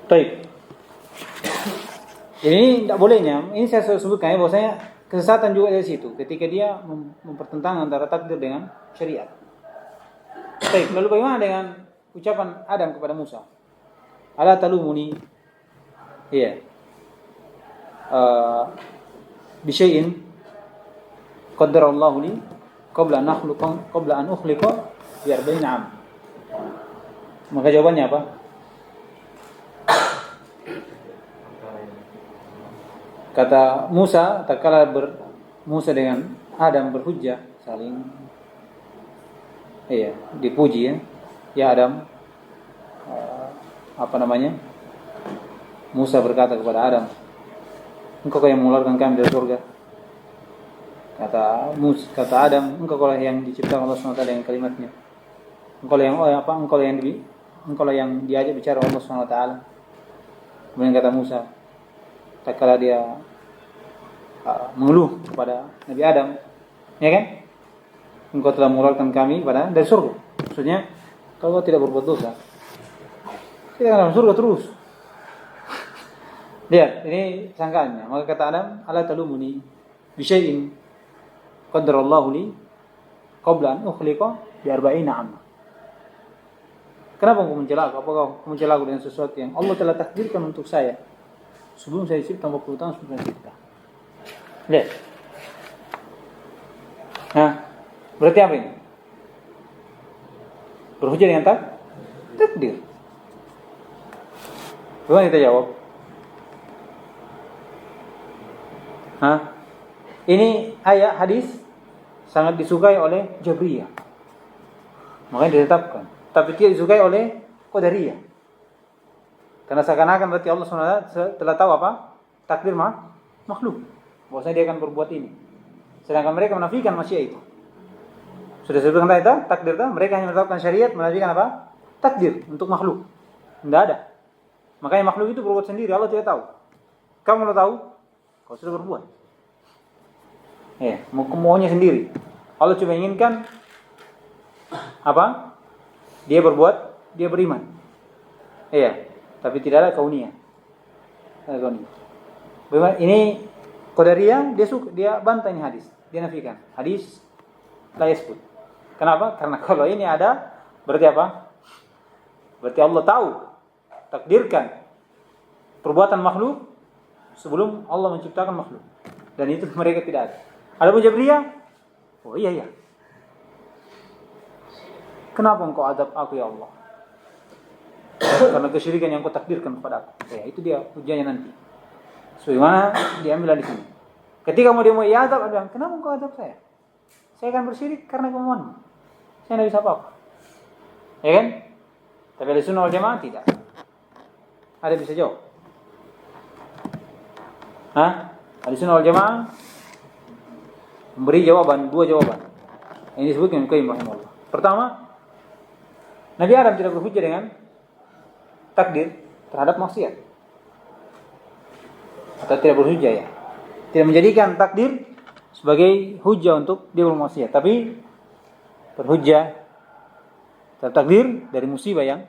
Baik. Ini tidak bolehnya. Ini saya sebutkan ya bahwasanya kesesatan juga dari situ ketika dia mempertentangkan antara takdir dengan syariat. Baik, lalu bagaimana dengan ucapan Adam kepada Musa? Ala talumuni. Iya. Bisyai'in qaddarallahu li qabla an ukhliqa bi 40 am. Maka jawabannya apa? Kata Musa, tatkala Musa dengan Adam berhujjah, saling dipuji ya. Ya Adam, Musa berkata kepada Adam, engkau yang mengeluarkan kami dari surga. Kata Adam, engkau yang diciptakan Allah SWT dengan kalimatnya. Engkau yang diajak bicara Allah SWT. Kemudian kata Musa, tatkala dia mengeluh kepada Nabi Adam, ya kan? Engkau telah mengeluarkan kami dari surga. Maksudnya, kalau tidak berbuat dosa, kita dalam surga terus. Lihat, ini sangkaannya. Maka kata Adam, ala talumuni bisyai'in qadarallahu li qabla an ukhliqa bi 40 'am. Kenapa engkau mencela aku? Apakah engkau mencela aku dengan sesuatu yang Allah telah takdirkan untuk saya sebelum saya dicipta 40 tahun sebelum saya dicipta? Lihat. Nah, berarti apa ini? Berhujjah dengan takdir. Bagaimana kita jawab? Ini ayat hadis sangat disukai oleh Jabriyah. Makanya ditetapkan. Tapi tidak disukai oleh Qadariyah. Karena seakan-akan berarti Allah SWT telah tahu apa? Takdir makhluk. Bahwasanya dia akan berbuat ini. Sedangkan mereka menafikan masyiah itu. Sudah sebutkan tadi takdir itu, mereka hanya menetapkan syariat, menafikan apa? Takdir untuk makhluk. Tidak ada. Makanya makhluk itu berbuat sendiri, Allah tidak tahu. Kamu mau tahu? Kau sudah berbuat. Maunya sendiri. Allah cuma inginkan apa? Dia berbuat, dia beriman. Tapi tidak ada kauniyah. Bagaimana? Ini Qadariyah, dia bantah ini hadis. Dia nafikan. Hadis la yasbut. Kenapa? Karena kalau ini ada, berarti apa? Berarti Allah tahu, takdirkan perbuatan makhluk sebelum Allah menciptakan makhluk. Dan itu mereka tidak ada. Adapun Jabriyah, oh iya. Kenapa engkau adab aku ya Allah? Karena kesyirikan yang kau takdirkan kepada aku. Itu dia hujahnya nanti. Sebagaimana diambil di sini. Ketika dia mau adab, ada bilang, kenapa engkau adab saya? Saya akan bersyirik karena kemauanmu. Saya tidak bisa apa-apa. Ya kan? Tapi Ahli Sunnah wal Jamaah tidak. Ada bisa jawab? Ahli Sunnah wal Jamaah memberi dua jawaban. Ini disebutkan Ibnu Qayyim rahimahullah. Pertama, Nabi Adam tidak berhujjah dengan takdir terhadap maksiat. Atau tidak berhujjah ya. Tidak menjadikan takdir sebagai hujjah untuk dia bermaksiat, tapi berhujjah terhadap takdir dari musibah yang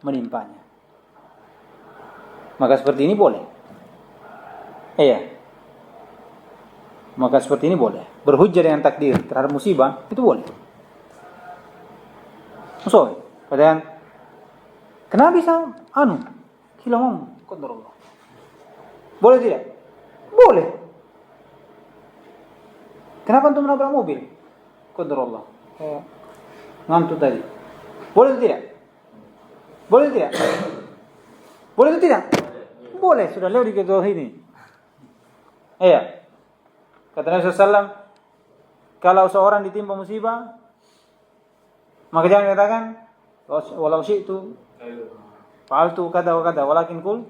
menimpanya. Maka seperti ini boleh. Maka seperti ini boleh. Berhujjah dengan takdir terhadap musibah itu boleh. Padahal kenapa bisa hilang qadarullah? Boleh tidak? Boleh. Kenapa antum menabrak mobil? Qadarullah. Ngantuk tadi. Boleh atau tidak? Boleh atau tidak? Boleh atau tidak? Boleh, sudah lewat di kedua ini. Kata Nabi SAW, kalau seorang ditimpa musibah, maka jangan katakan walau syi'tu fa'altu kada wa kada, walakin qul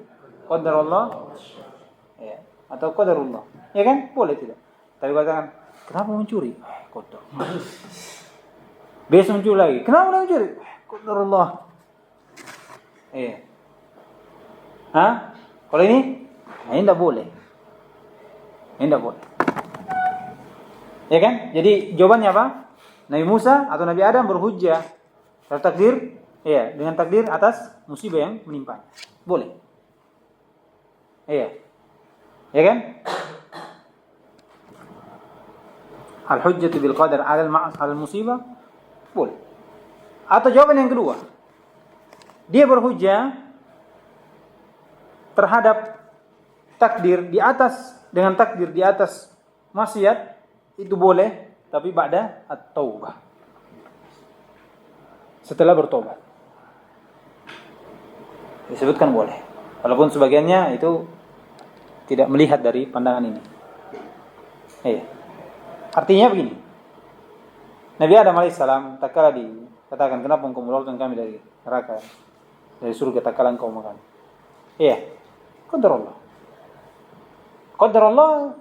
qadarullah atau qadarullah. Ya kan? Boleh tidak? Tapi katakan, kenapa mencuri? Qadar. Besok mencuri lagi. Kenapa mencuri? Qadarullah. Kalau ini tidak boleh. Ini tidak boleh. Ya kan? Jadi jawabannya apa? Nabi Musa atau Nabi Adam berhujjah terhadap takdir, dengan takdir atas musibah yang menimpanya. Boleh. Ya kan? Al-hujjatu bil qadar 'ala al-musibah boleh. Atau jawaban yang kedua, dia berhujjah terhadap takdir di atas, dengan takdir di atas maksiat, itu boleh tapi ba'da at-taubah. Setelah bertobat. Disebutkan boleh. Walaupun sebagiannya itu tidak melihat dari pandangan ini. Artinya begini. Nabi Adam alaihissalam tak kala dikatakan, kenapa engkau mengeluarkan kami dari neraka, dari surga, tak kala engkau makan. Qadar Allah,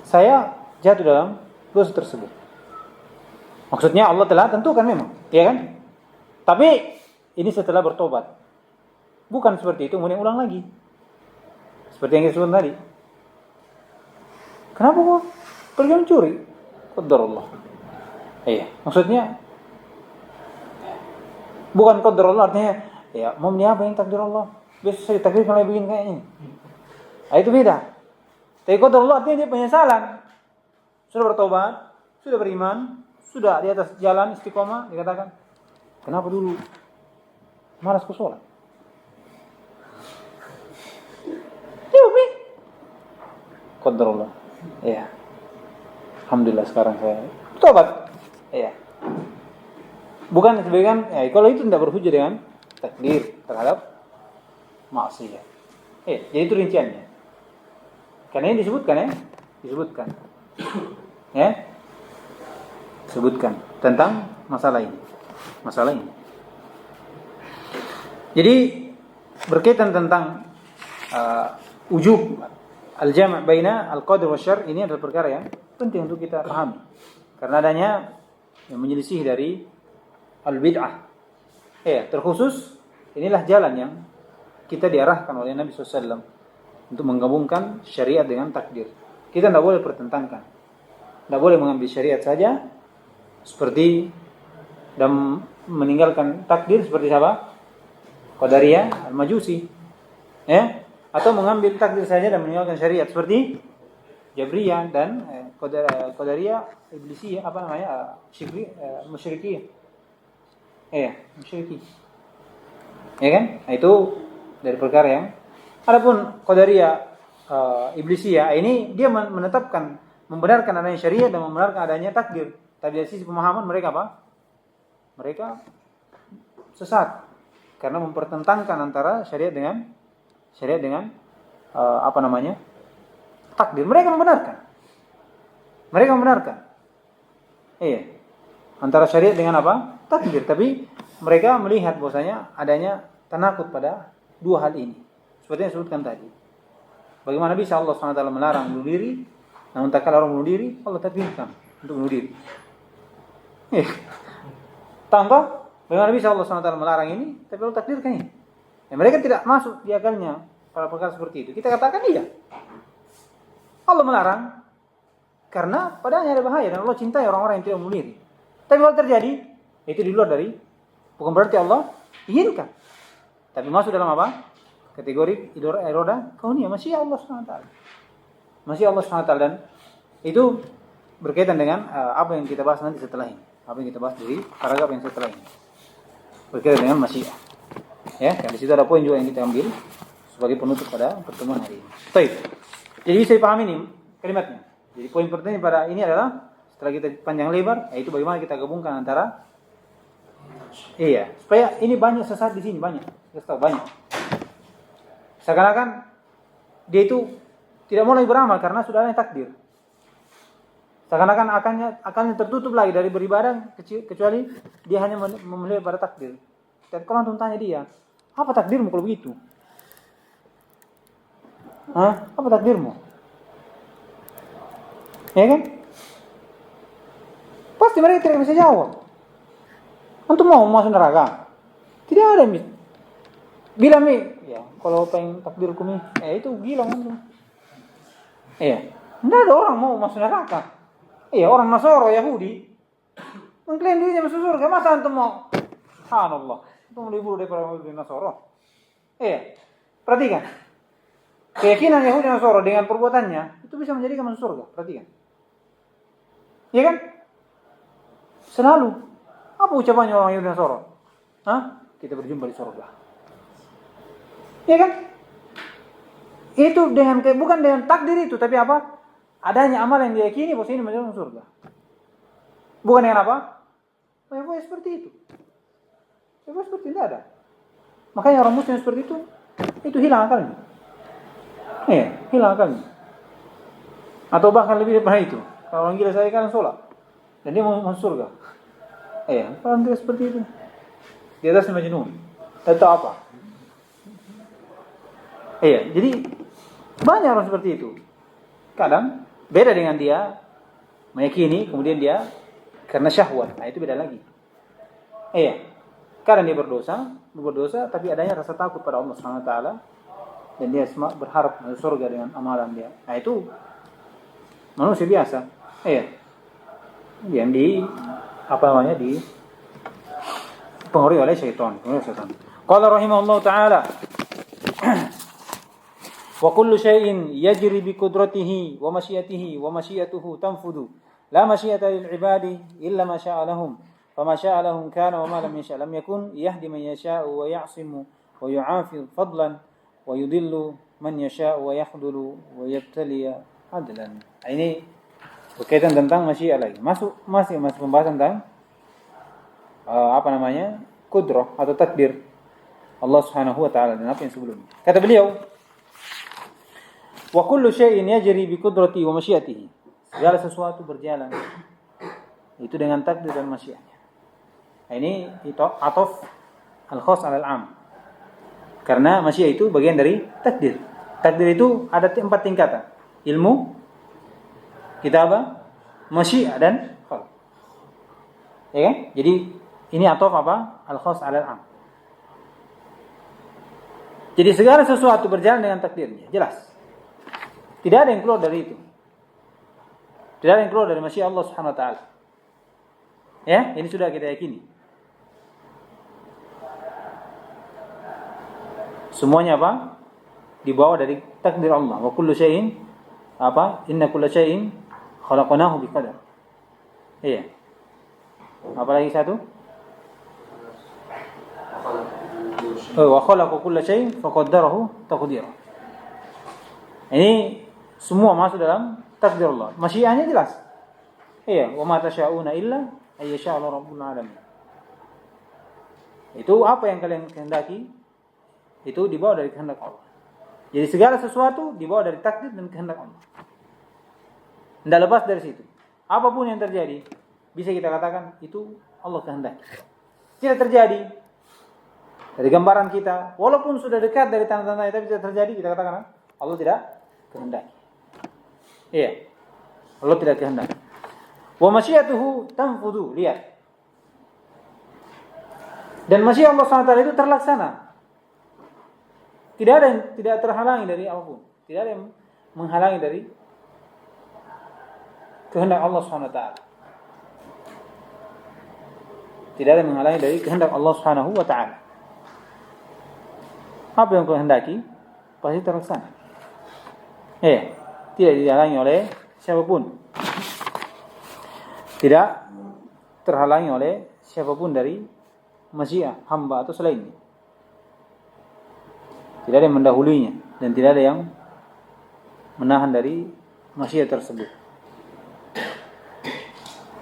saya jatuh dalam dosa tersebut. Maksudnya Allah telah tentukan memang, ya kan? Tapi ini setelah bertobat. Bukan seperti itu, kemudian ulang lagi. Seperti yang disebut tadi. Kenapa kok pergi mencuri? Qadar Allah. Maksudnya bukan qadar Allah, artinya mau apa yang takdir Allah? Biasa saya takdir kalau begini kayaknya. Itu beda. Tapi qadar Allah artinya dia penyesalan. Sudah bertobat, sudah beriman, sudah di atas jalan istiqomah, dikatakan, kenapa dulu malas ke sholat? Qadar Allah. Alhamdulillah sekarang saya tobat. Bukan sebagian, kalau itu tidak berhujah dengan takdir terhadap maksiat. Jadi itu rinciannya. Karena ini disebutkan tentang masalah ini. Jadi berkaitan tentang ujub al-jam' baina al-qadar wa syarr, ini adalah perkara yang penting untuk kita pahami. Karena adanya yang menyelisih dari al-bid'ah. Terkhusus inilah jalan yang kita diarahkan oleh Nabi SAW untuk menggabungkan syariat dengan takdir. Kita tidak boleh pertentangkan. Tidak boleh mengambil syariat saja seperti dan meninggalkan takdir seperti siapa? Qadariyah, al-Majusi. Atau mengambil takdir saja dan meninggalkan syariat seperti Jabriyah dan Qadariyah, Iblisiyah, Musyrikiyah. Musyriki. Ya kan? Itu dari perkara yang adapun Qadariyah, Iblisiyah ini dia menetapkan, membenarkan adanya syariat dan membenarkan adanya takdir. Tapi dari sisi pemahaman mereka apa? Mereka sesat karena mempertentangkan antara syariat dengan takdir. Mereka membenarkan. Antara syariat dengan apa? Takdir. Tapi mereka melihat bahwasanya adanya tanakut pada dua hal ini. Seperti yang disebutkan tadi. Bagaimana bisa Allah SWT melarang bunuh diri, namun tak kala orang bunuh diri, Allah takdirkan untuk bunuh diri. Tanpa bagaimana bisa Allah SWT melarang ini, tapi Allah takdirkan ini. Mereka tidak masuk di akalnya pada perkara seperti itu. Kita katakan iya. Allah melarang karena padanya ada bahaya dan Allah cintai orang-orang yang tidak bunuh diri. Tapi kalau terjadi, itu di luar dari, bukan berarti Allah inginkan. Tapi masuk dalam apa? Kategori iroda kauniyah, masih Allah SWT. Masih Allah SWT, dan itu berkaitan dengan apa yang kita bahas nanti setelah ini. Apa yang kita bahas dari paragraf yang setelah ini. Berkaitan dengan masyiah. Di situ ada poin juga yang kita ambil sebagai penutup pada pertemuan hari ini. Baik. Jadi bisa dipahami ini kalimatnya. Jadi poin pertama pada ini adalah setelah kita panjang lebar, yaitu bagaimana kita gabungkan antara supaya ini banyak sesat di sini, banyak. Seakan-akan dia itu tidak mau lagi beramal karena sudah ada takdir. Seakan-akan akannya tertutup lagi dari beribadah kecuali dia hanya memelihat pada takdir. Dan kalau antum tanya dia, apa takdirmu kalau begitu? Apa takdirmu? Ya kan? Pasti mereka tidak bisa jawab. Antum mau masuk neraka? Tidak ada bilang kalau pengen takdirku itu gila antum. Tidak ada orang mau masuk neraka. Orang Nasoro Yahudi mengklaim dirinya masuk surga, masa antum mau? Subhanallah. Antum lebih buruk daripada Nasoro. Perhatikan. Keyakinan Yahudi dan Nasoro dengan perbuatannya itu bisa menjadikan masuk surga. Perhatikan. Ya kan? Selalu. Apa ucapannya orang Yahudi dan Nasoro? Kita berjumpa di surga. Ya kan? Itu bukan dengan takdir itu, tapi apa? Adanya amal yang diyakini bahwa ini masuk surga. Bukan dengan apa? Foya-foya seperti itu. Foya-foya seperti itu tidak ada. Makanya orang muslim seperti itu hilang akalnya. Hilang akalnya. Atau bahkan lebih daripada itu. Kalau orang gila saya kan sholat dan dia mau masuk surga. Orang gila seperti itu. Di atas majnun. Atau apa? Jadi banyak orang seperti itu. Kadang beda dengan dia meyakini, kemudian dia karena syahwat. Nah, itu beda lagi. Kadang dia berdosa, tapi adanya rasa takut pada Allah Subhanahu wa taala dan dia berharap masuk surga dengan amalan dia. Nah, itu manusia biasa. Yang di pengaruhi oleh syaitan. Qala rahimahullah taala wa kullu syai'in yajri bi qudratihi wa masyiatihi wa masyiatuhu tanfudu la masyiata lil ibadi illa ma syaa lahum fama syaa lahum kana wa ma lam yasha lam yakun yahdi man yasha'u wa ya'simu wa yu'afi fadlan wa yudillu man yasha'u wa yakhdhulu wa yabtali adlan. Ini berkaitan tentang masyiah lagi. Masih pembahasan tentang kudrah atau takdir Allah Subhanahu wa taala dan apa yang sebelumnya. Kata beliau, wa kullu syai'in yajri bi qudratihi wa masyiatihi. Segala sesuatu berjalan itu dengan takdir dan masyiahnya. Ini ataf al-khass 'ala al-'am. Karena masyiah itu bagian dari takdir. Takdir itu ada 4 tingkatan. Ilmu, kitabah, masyiah dan khalq. Ya kan? Jadi ini ataf apa? Al-khass 'ala al-'am. Jadi segala sesuatu berjalan dengan takdirnya, jelas. Tidak ada yang keluar dari itu. Tidak ada yang keluar dari masyiah Allah Subhanahu wa taala. Ini sudah kita yakini. Semuanya apa? Dibawa dari takdir Allah. Wa kullu syai'in inna kulla syai'in khalaqnahu biqadar. Apa lagi satu? Wa khalaqa kulla syai'in faqaddarahu taqdira. Ini semua masuk dalam takdir Allah. Masyiahnya jelas. Wa ma tasyauna illa ayyasha Allah rabbul alamin. Itu apa yang kalian kehendaki, itu dibawa dari kehendak Allah. Jadi segala sesuatu dibawa dari takdir dan kehendak Allah. Tidak lepas dari situ. Apapun yang terjadi, bisa kita katakan itu Allah kehendaki. Tidak terjadi dari gambaran kita, walaupun sudah dekat dari tanda-tanda tapi tidak terjadi, kita katakan Allah tidak kehendaki. Allah tidak kehendaki. Wa masyiatuhu tanfudu, lihat. Dan masyiah Allah SWT itu terlaksana. Tidak ada yang tidak terhalangi dari apapun. Tidak ada yang menghalangi dari kehendak Allah SWT. Tidak ada yang menghalangi dari kehendak Allah Subhanahu wa taala. Apa yang kehendaki pasti terlaksana. Tidak dihalangi oleh siapapun. Tidak terhalangi oleh siapapun dari masyiah hamba atau selainnya. Tidak ada yang mendahulunya dan tidak ada yang menahan dari masyiah tersebut.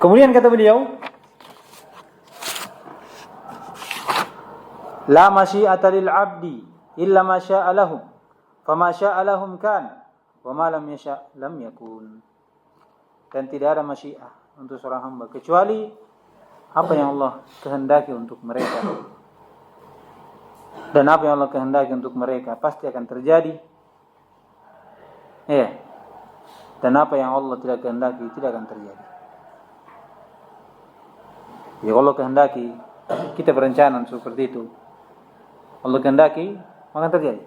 Kemudian kata beliau, la masyiata lil 'abdi illa ma syaa lahum, fama syaa lahum kan, wa ma lam yasha lam yakun. Dan tidak ada masyiah untuk seorang hamba kecuali apa yang Allah kehendaki untuk mereka. Dan apa yang Allah kehendaki untuk mereka pasti akan terjadi. Dan apa yang Allah tidak kehendaki tidak akan terjadi. Ya Allah kehendaki, kita berencana seperti itu. Allah kehendaki, maka terjadi.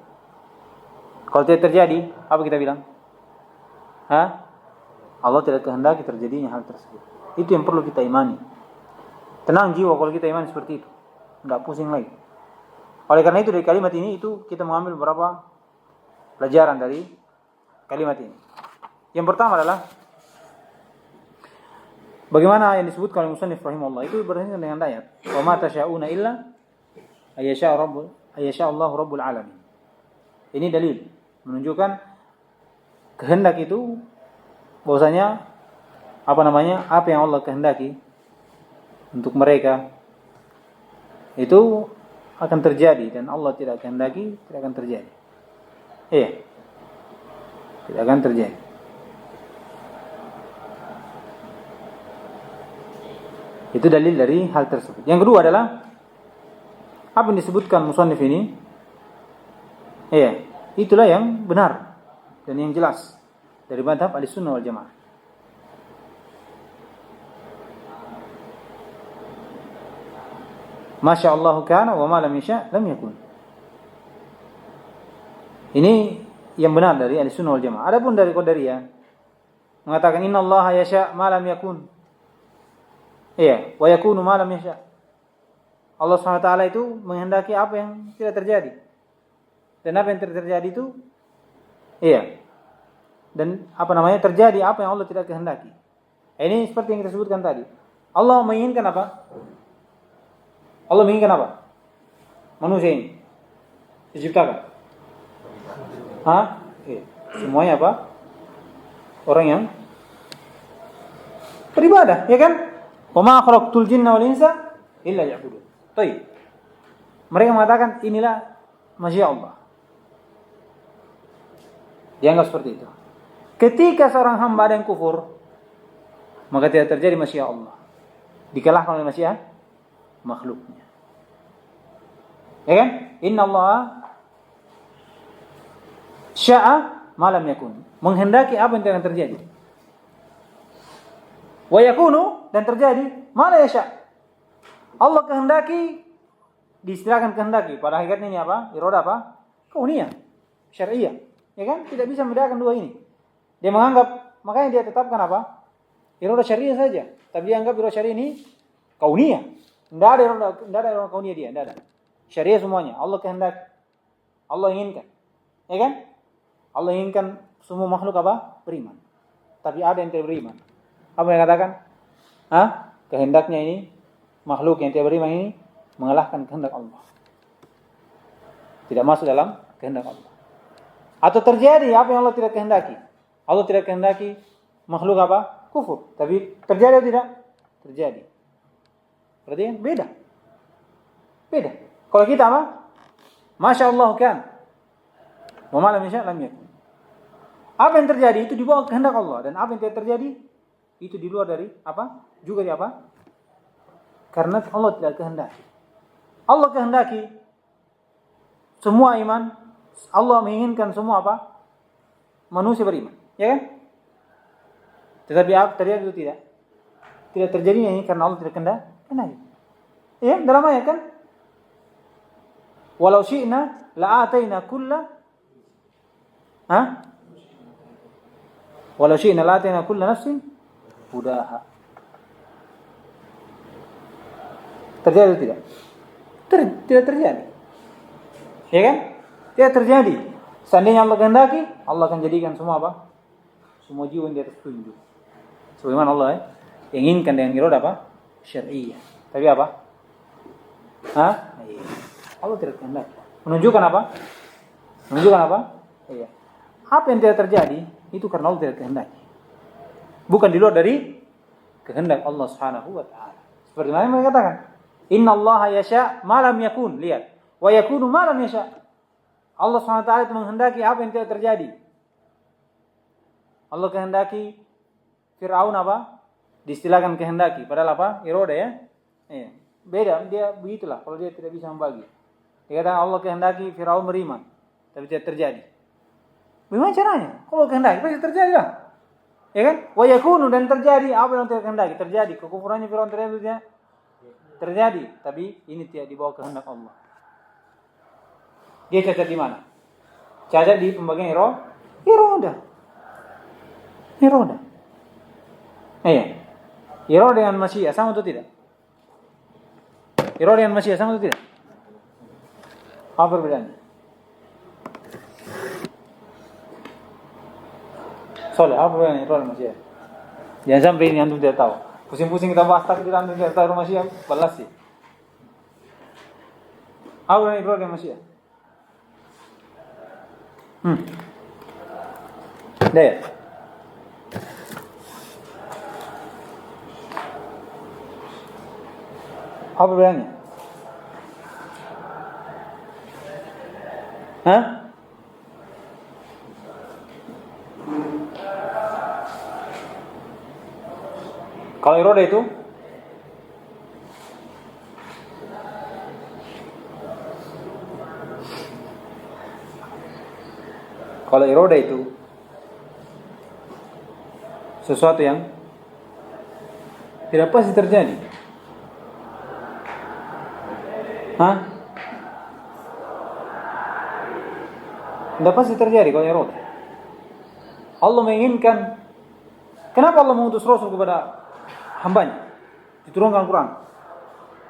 Kalau tidak terjadi, apa kita bilang? Allah tidak kehendaki terjadinya hal tersebut. Itu yang perlu kita imani. Tenang jiwa kalau kita imani seperti itu. Tidak pusing lagi. Oleh karena itu dari kalimat ini kita mengambil beberapa pelajaran dari kalimat ini. Yang pertama adalah bagaimana yang disebutkan oleh musannif rahimahullah itu berkaitan dengan ayat wa ma tasyauna illa ayyasha Allah rabbul alamin. Ini dalil menunjukkan kehendak itu bahwasanya apa yang Allah kehendaki untuk mereka itu akan terjadi, dan Allah tidak kehendaki, tidak akan terjadi. Iya, tidak akan terjadi. Itu dalil dari hal tersebut. Yang kedua adalah apa yang disebutkan musannif ini, iya, itulah yang benar dan yang jelas dari mazhab Ahlussunnah wal Jamaah. Masya Allah kana wa ma lam yasha lam yakun. Ini yang benar dari Ahlussunnah wal Jamaah. Adapun dari Qadariyah mengatakan inna Allah yasha ma lam yakun. Iya, wa yakunu ma lam yasha. Allah SWT itu menghendaki apa yang tidak terjadi. Dan apa yang terjadi itu iya. Dan terjadi apa yang Allah tidak kehendaki. Ini seperti yang kita sebutkan tadi. Allah menginginkan apa? Allah menginginkan apa? Manusia ini diciptakan. Iya. Semuanya apa? Orang yang beribadah, ya kan? Wa ma khalaqtul jinna wal insa illa liya'budun. Baik. Mereka mengatakan inilah masya Allah. Dianggap seperti itu. Ketika seorang hamba ada yang kufur, maka tidak terjadi masya Allah. Dikalahkan oleh masya makhluknya. Ya kan? Inna Allah sya'a ma lam yakun. Menghendaki apa yang tidak akan terjadi. Wa yakunu, dan terjadi ma la yasha'. Allah kehendaki, diistilahkan kehendaki. Pada hakikatnya ini apa? Iroda apa? Kauniyah, syar'iyah. Ya kan? Tidak bisa membedakan dua ini. Dia menganggap, makanya dia tetapkan apa? Iroda syar'iyah saja. Tapi dia anggap iroda syar'iyah ini kauniyah. Tidak ada iroda kauniyah dia, tidak ada. Syariah semuanya. Allah kehendaki. Allah inginkan. Ya kan? Allah inginkan semua makhluk apa? Beriman. Tapi ada yang tidak beriman. Apa yang katakan? Kehendaknya ini, makhluk yang tidak beriman ini mengalahkan kehendak Allah. Tidak masuk dalam kehendak Allah. Atau terjadi apa yang Allah tidak kehendaki. Allah tidak kehendaki makhluk apa? Kufur. Tapi terjadi atau tidak? Terjadi. Berarti kan beda. Beda. Kalau kita apa? Masya Allah kan. Wa ma lam yasha' lam yakun. Apa yang terjadi itu di bawah kehendak Allah, dan apa yang tidak terjadi itu di luar dari apa? Juga di apa? Karena Allah tidak kehendaki. Allah kehendaki semua iman. Allah menginginkan semua apa? Manusia beriman, ya kan? Tetapi apa terjadi itu tidak? Tidak terjadi ini karena Allah tidak kehendaki. Ya, dalam ayat kan? Walau syi'na la'ataina kulla walau syi'na la'ataina kulla nafsin hudaha. Terjadi atau tidak? Tidak terjadi. Ya kan? Tidak terjadi. Seandainya Allah kehendaki, Allah akan jadikan semua apa? Semua jiwa di atas petunjuk. Sebagaimana Allah inginkan dengan iroda apa? Syar'iyah. Tapi apa? Allah tidak kehendaki. Menunjukkan apa? Menunjukkan apa? Iya. Apa yang tidak terjadi itu karena Allah tidak kehendaki. Bukan di luar dari kehendak Allah Subhanahu wa taala. Seperti mana mereka katakan, "Inna Allah yasha' ma lam yakun." Lihat, wa yakunu ma lam yasha'. Allah Subhanahu wa taala itu menghendaki apa yang tidak terjadi. Allah kehendaki Fir'aun apa? Diistilahkan kehendaki, padahal apa? Iroda ya. Iya. Beda, dia begitulah kalau dia tidak bisa membagi. Dikatakan Allah kehendaki Fir'aun beriman, tapi tidak terjadi. Bagaimana caranya? Kalau kehendaki pasti terjadi lah. Ya kan? Wa yakunu, dan terjadi apa yang tidak kehendaki. Terjadi, kekufurannya Fir'aun terjadi, tapi ini tidak di bawah kehendak Allah. Dia cacat di mana? Cacat di pembagian iroda. Iya. Iroda dengan masyiah sama atau tidak? Iroda dengan masyiah sama atau tidak? Apa perbedaannya? Soalnya apa perbedaannya iroda dengan masyiah? Jangan sampai ini antum tidak tahu. Pusing-pusing kita bahas takdir antum tidak tahu masyiah, balas sih. Apa perbedaannya iroda dengan masyiah? Lihat. Apa bedanya? Hah? Kalau iroda itu sesuatu yang tidak pasti terjadi. Hah? Tidak pasti terjadi kalau iroda. Allah menginginkan. Kenapa Allah mengutus Rasul kepada hambanya? Diturunkan Quran.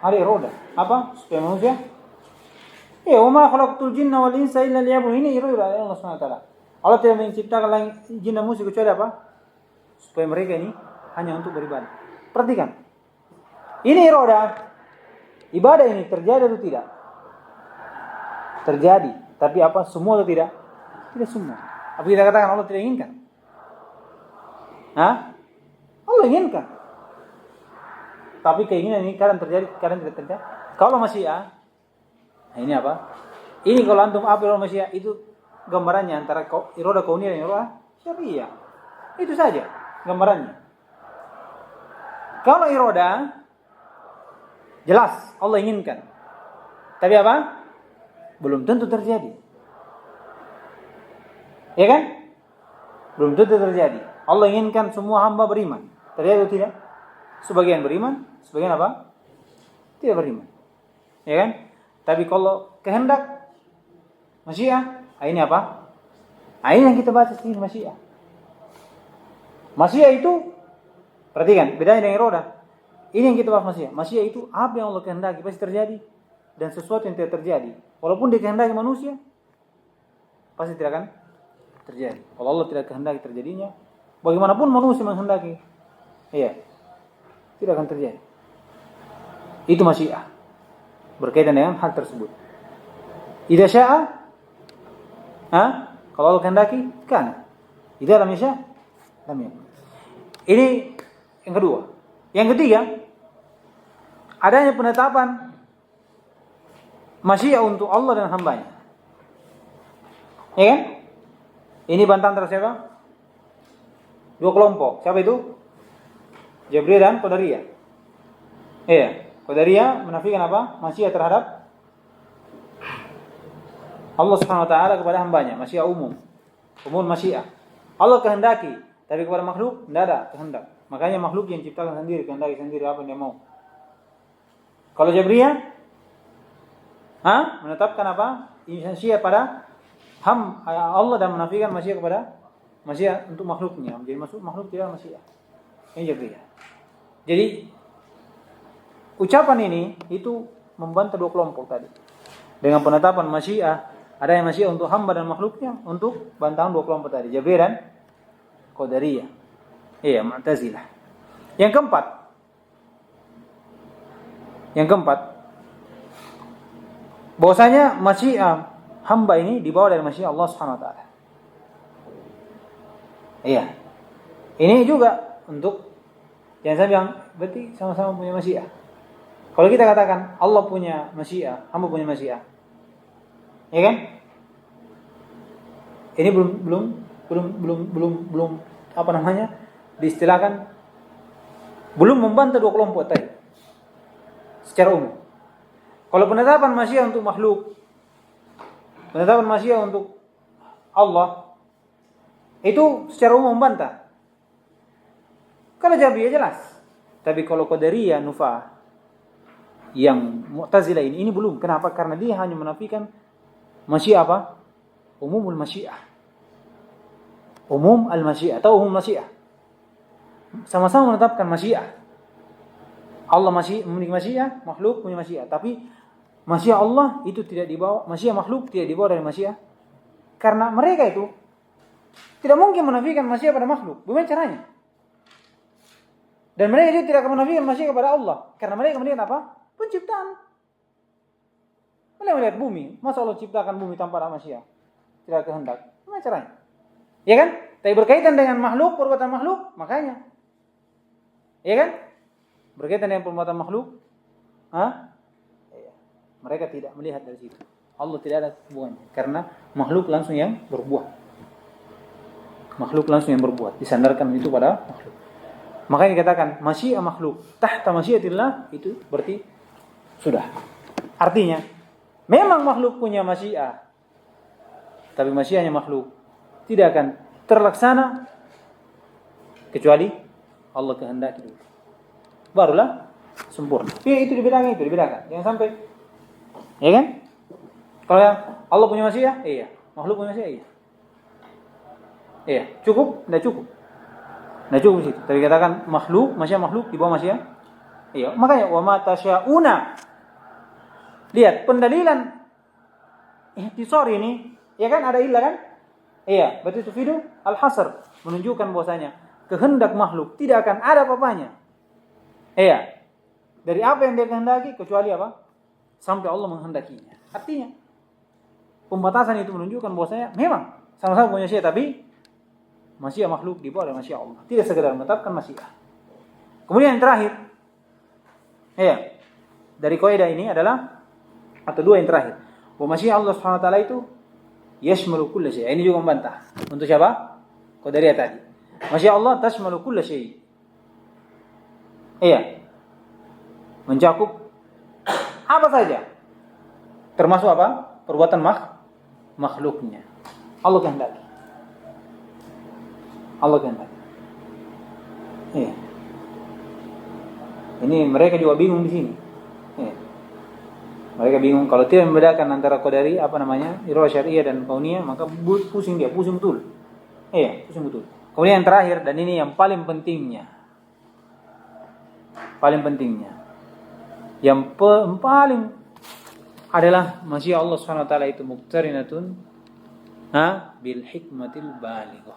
Ada iroda. Apa? Supaya manusia. Ya, wa ma khalaqtul jinna wal insa illa liya'budun. Ini iroda Allah Subhanahu wa taala. Allah tidak menciptakan jin dan manusia kecuali apa? Supaya mereka ini hanya untuk beribadah. Perhatikan. Ini iroda. Ibadah ini terjadi atau tidak? Terjadi. Tapi apa? Semua atau tidak? Tidak semua. Apa kita katakan Allah tidak inginkan? Hah? Allah inginkan. Tapi keinginan ini kadang terjadi, kadang tidak terjadi. Kalau masyiah, nah ini apa? Ini kalau antum apa iroda masyiah itu gambarannya antara iroda kauniyah dan iroda syariah. Itu saja gambarannya. Kalau iroda jelas Allah inginkan. Tapi apa? Belum tentu terjadi. Ya kan? Belum tentu terjadi. Allah inginkan semua hamba beriman. Terjadi atau tidak? Sebagian beriman, sebagian apa? Tidak beriman. Ya kan? Tapi kalau kehendak masyiah, ini apa? Ini yang kita baca di masyiah. Masyiah itu perhatikan, bedanya dengan iroda. Ini yang kita bahas masyiah. Masyiah itu apa yang Allah kehendaki pasti terjadi dan sesuatu yang tidak terjadi. Walaupun dikehendaki manusia pasti tidak akan terjadi. Kalau Allah tidak kehendaki terjadinya, bagaimanapun manusia menghendaki, iya, tidak akan terjadi. Itu masyiah. Berkaitan dengan hal tersebut. Idza syaa, kalau Allah kehendaki, kan. Idza lam yasha, lam yakun. Ini yang kedua. Yang ketiga, adanya penetapan masyiah untuk Allah dan hambanya. Ya kan? Ini bantahan terhadap siapa? Dua kelompok. Siapa itu? Jabriyah dan Qadariyah. Iya. Qadariyah menafikan apa? Masyiah terhadap Allah Subhanahu wa taala kepada hambanya, masyiah umum. Umum masyiah. Allah kehendaki, tapi kepada makhluk tidak ada kehendak. Makanya makhluk yang ciptakan sendiri, kehendaki sendiri apa yang dia mau. Kalau Jabriyah menetapkan apa? Masyiah pada Allah dan menafikan masyiah kepada masyiah untuk makhluknya. Jadi makhluk tidak masyiah. Ini Jabriyah. Jadi ucapan ini itu membantah dua kelompok tadi. Dengan penetapan masyiah, ada yang masyiah untuk hamba dan makhluknya, untuk bantahan dua kelompok tadi, Jabriyah dan Qadariyah. Iya, Mu'tazilah. Yang keempat, bahwasanya masyiah hamba ini dibawa dari masyiah Allah Subhanahu wa taala. Iya. Ini juga untuk yang saya bilang berarti sama-sama punya masyiah. Kalau kita katakan Allah punya masyiah, hamba punya masyiah. Ya kan? Ini belum apa namanya? Diistilahkan belum membantah dua kelompok tadi. Secara umum. Kalau penetapan masyiah untuk makhluk, penetapan masyiah untuk Allah, itu secara umum membantah. Kalau Jabriyah jelas. Tapi kalau Qadariyah, Nufah, yang Mu'tazilah ini belum. Kenapa? Karena dia hanya menafikan masyiah apa? Umumul masyiah. Umum al-masyiah atau umum masyiah. Sama-sama menetapkan masyiah. Allah memiliki masyiah, makhluk punya masyiah. Tapi masyiah Allah itu tidak dibawa, masyiah makhluk tidak dibawa dari masyiah. Karena mereka itu tidak mungkin menafikan masyiah pada makhluk. Bagaimana caranya? Dan mereka itu tidak akan menafikan masyiah kepada Allah. Karena mereka melihat apa? Penciptaan. Mereka melihat bumi. Masa Allah ciptakan bumi tanpa ada masyiah? Tidak kehendak. Bagaimana caranya? Ya kan? Tapi berkaitan dengan makhluk, perbuatan makhluk, makanya. Ya kan? Berkaitan dengan perbuatan makhluk, Mereka tidak melihat dari situ. Allah tidak ada hubungannya karena makhluk langsung yang berbuat. Makhluk langsung yang berbuat, disandarkan itu pada makhluk. Makanya dikatakan masyiah makhluk tahta masyiatillah, itu berarti sudah. Artinya memang makhluk punya masyiah, tapi masyiahnya makhluk tidak akan terlaksana kecuali Allah kehendaki dulu. Barulah sempurna. Itu dibedakan. Jangan sampai, ya kan? Kalau yang Allah punya masyiah, iya. Makhluk punya masyiah, iya. Iya, cukup? Tidak cukup. Tidak cukup di situ. Tapi katakan makhluk, masyiah makhluk di bawah masyiah. Iya. Makanya wa ma tasyauna. Lihat pendalilan ihtisar ini, ya kan ada ilah kan? Iya, berarti tufidu al-hasr, menunjukkan bahwasanya kehendak makhluk tidak akan ada apa-apanya. Iya. Dari apa yang dia kehendaki kecuali apa? Sampai Allah menghendakinya. Artinya pembatasan itu menunjukkan bahwasanya memang sama-sama punya masyiah, tapi masyiah makhluk di bawah masyiah Allah. Tidak sekedar menetapkan masyiah. Kemudian yang terakhir, iya, dari kaidah ini adalah, atau dua yang terakhir, bahwa masyiah Allah Subhanahu wa taala itu yashmalu kulla syai'. Ini juga membantah. Untuk siapa? Qadariyah tadi. Masyiah Allah tashmalu kulla syai'. Iya. Mencakup apa saja. Termasuk apa? Perbuatan makhluknya. Allah kehendaki. Allah kehendaki. Iya. Ini mereka juga bingung di sini. Iya. Mereka bingung kalau tidak membedakan antara qadari irodah syariah dan kauniyah, maka pusing betul. Iya, pusing betul. Kemudian yang terakhir, dan ini yang paling pentingnya. Yang paling adalah masyiah Allah Subhanahu wa taala itu muqtarinatun bil hikmatil balighah.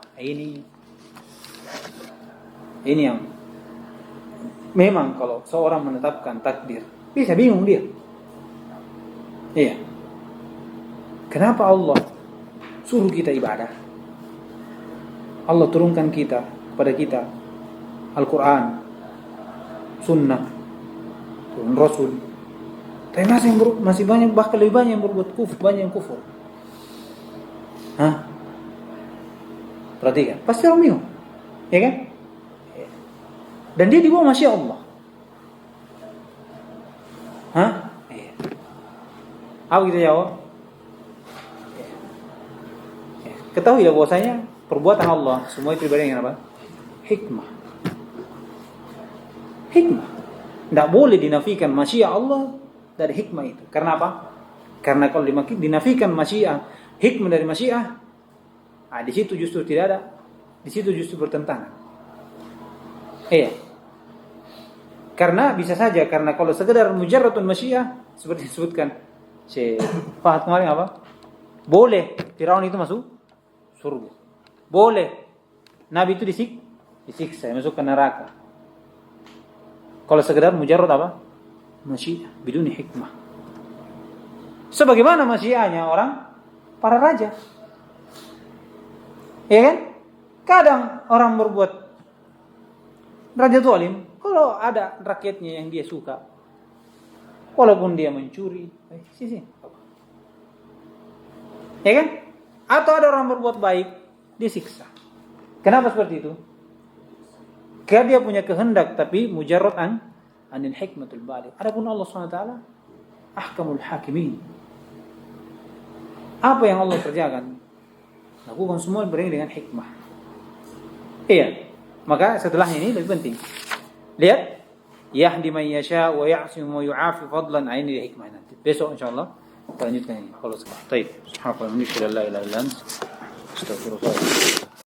Ini yang memang kalau seorang menetapkan takdir bisa bingung dia. Iya. Kenapa Allah suruh kita ibadah? Allah turunkan kepada kita Al-Quran, Sunnah, turun Rasul. Tapi masih banyak, bahkan lebih banyak yang berbuat kufur, banyak yang kufur. Perhatikan, pasti orang bingung, ya kan? Dan dia di bawah masyiah Allah. Apa kita jawab? Ketahuilah bahwasanya perbuatan Allah semua itu ibadah dengan apa? Hikmah. Tidak boleh dinafikan masyiah Allah dari hikmah itu. Karena apa? Karena kalau dinafikan masyiah, hikmah dari masyiah, di situ justru tidak ada, di situ justru bertentangan. Iya. Karena bisa saja, karena kalau sekedar mujarratun masyiah, seperti disebutkan Syekh Fahad kemarin apa? Boleh Firaun itu masuk surga. Boleh Nabi itu disiksa, masuk ke neraka. Kalau sekedar mujarrad apa? Masyiah, biduni hikmah. Sebagaimana masyiahnya para raja. Ya kan? Kadang orang berbuat raja zalim, kalau ada rakyatnya yang dia suka, walaupun dia mencuri, ya kan? Atau ada orang berbuat baik, disiksa. Kenapa seperti itu? Karena dia punya kehendak, tapi mujarrad anil hikmatul baligh. Adapun Allah SWT ahkamul hakimin. Apa yang Allah kerjakan, lakukan semua beriring dengan hikmah. Iya. Maka setelah ini lebih penting. Lihat, yahdi man yasha wa ya'sim wa yu'afi fadlan, ini hikmah nanti. Besok insyaallah kita lanjutkan ini. Kalau sekarang. Baik. Subhanallah, la ilaha illa anta, astaghfirullah.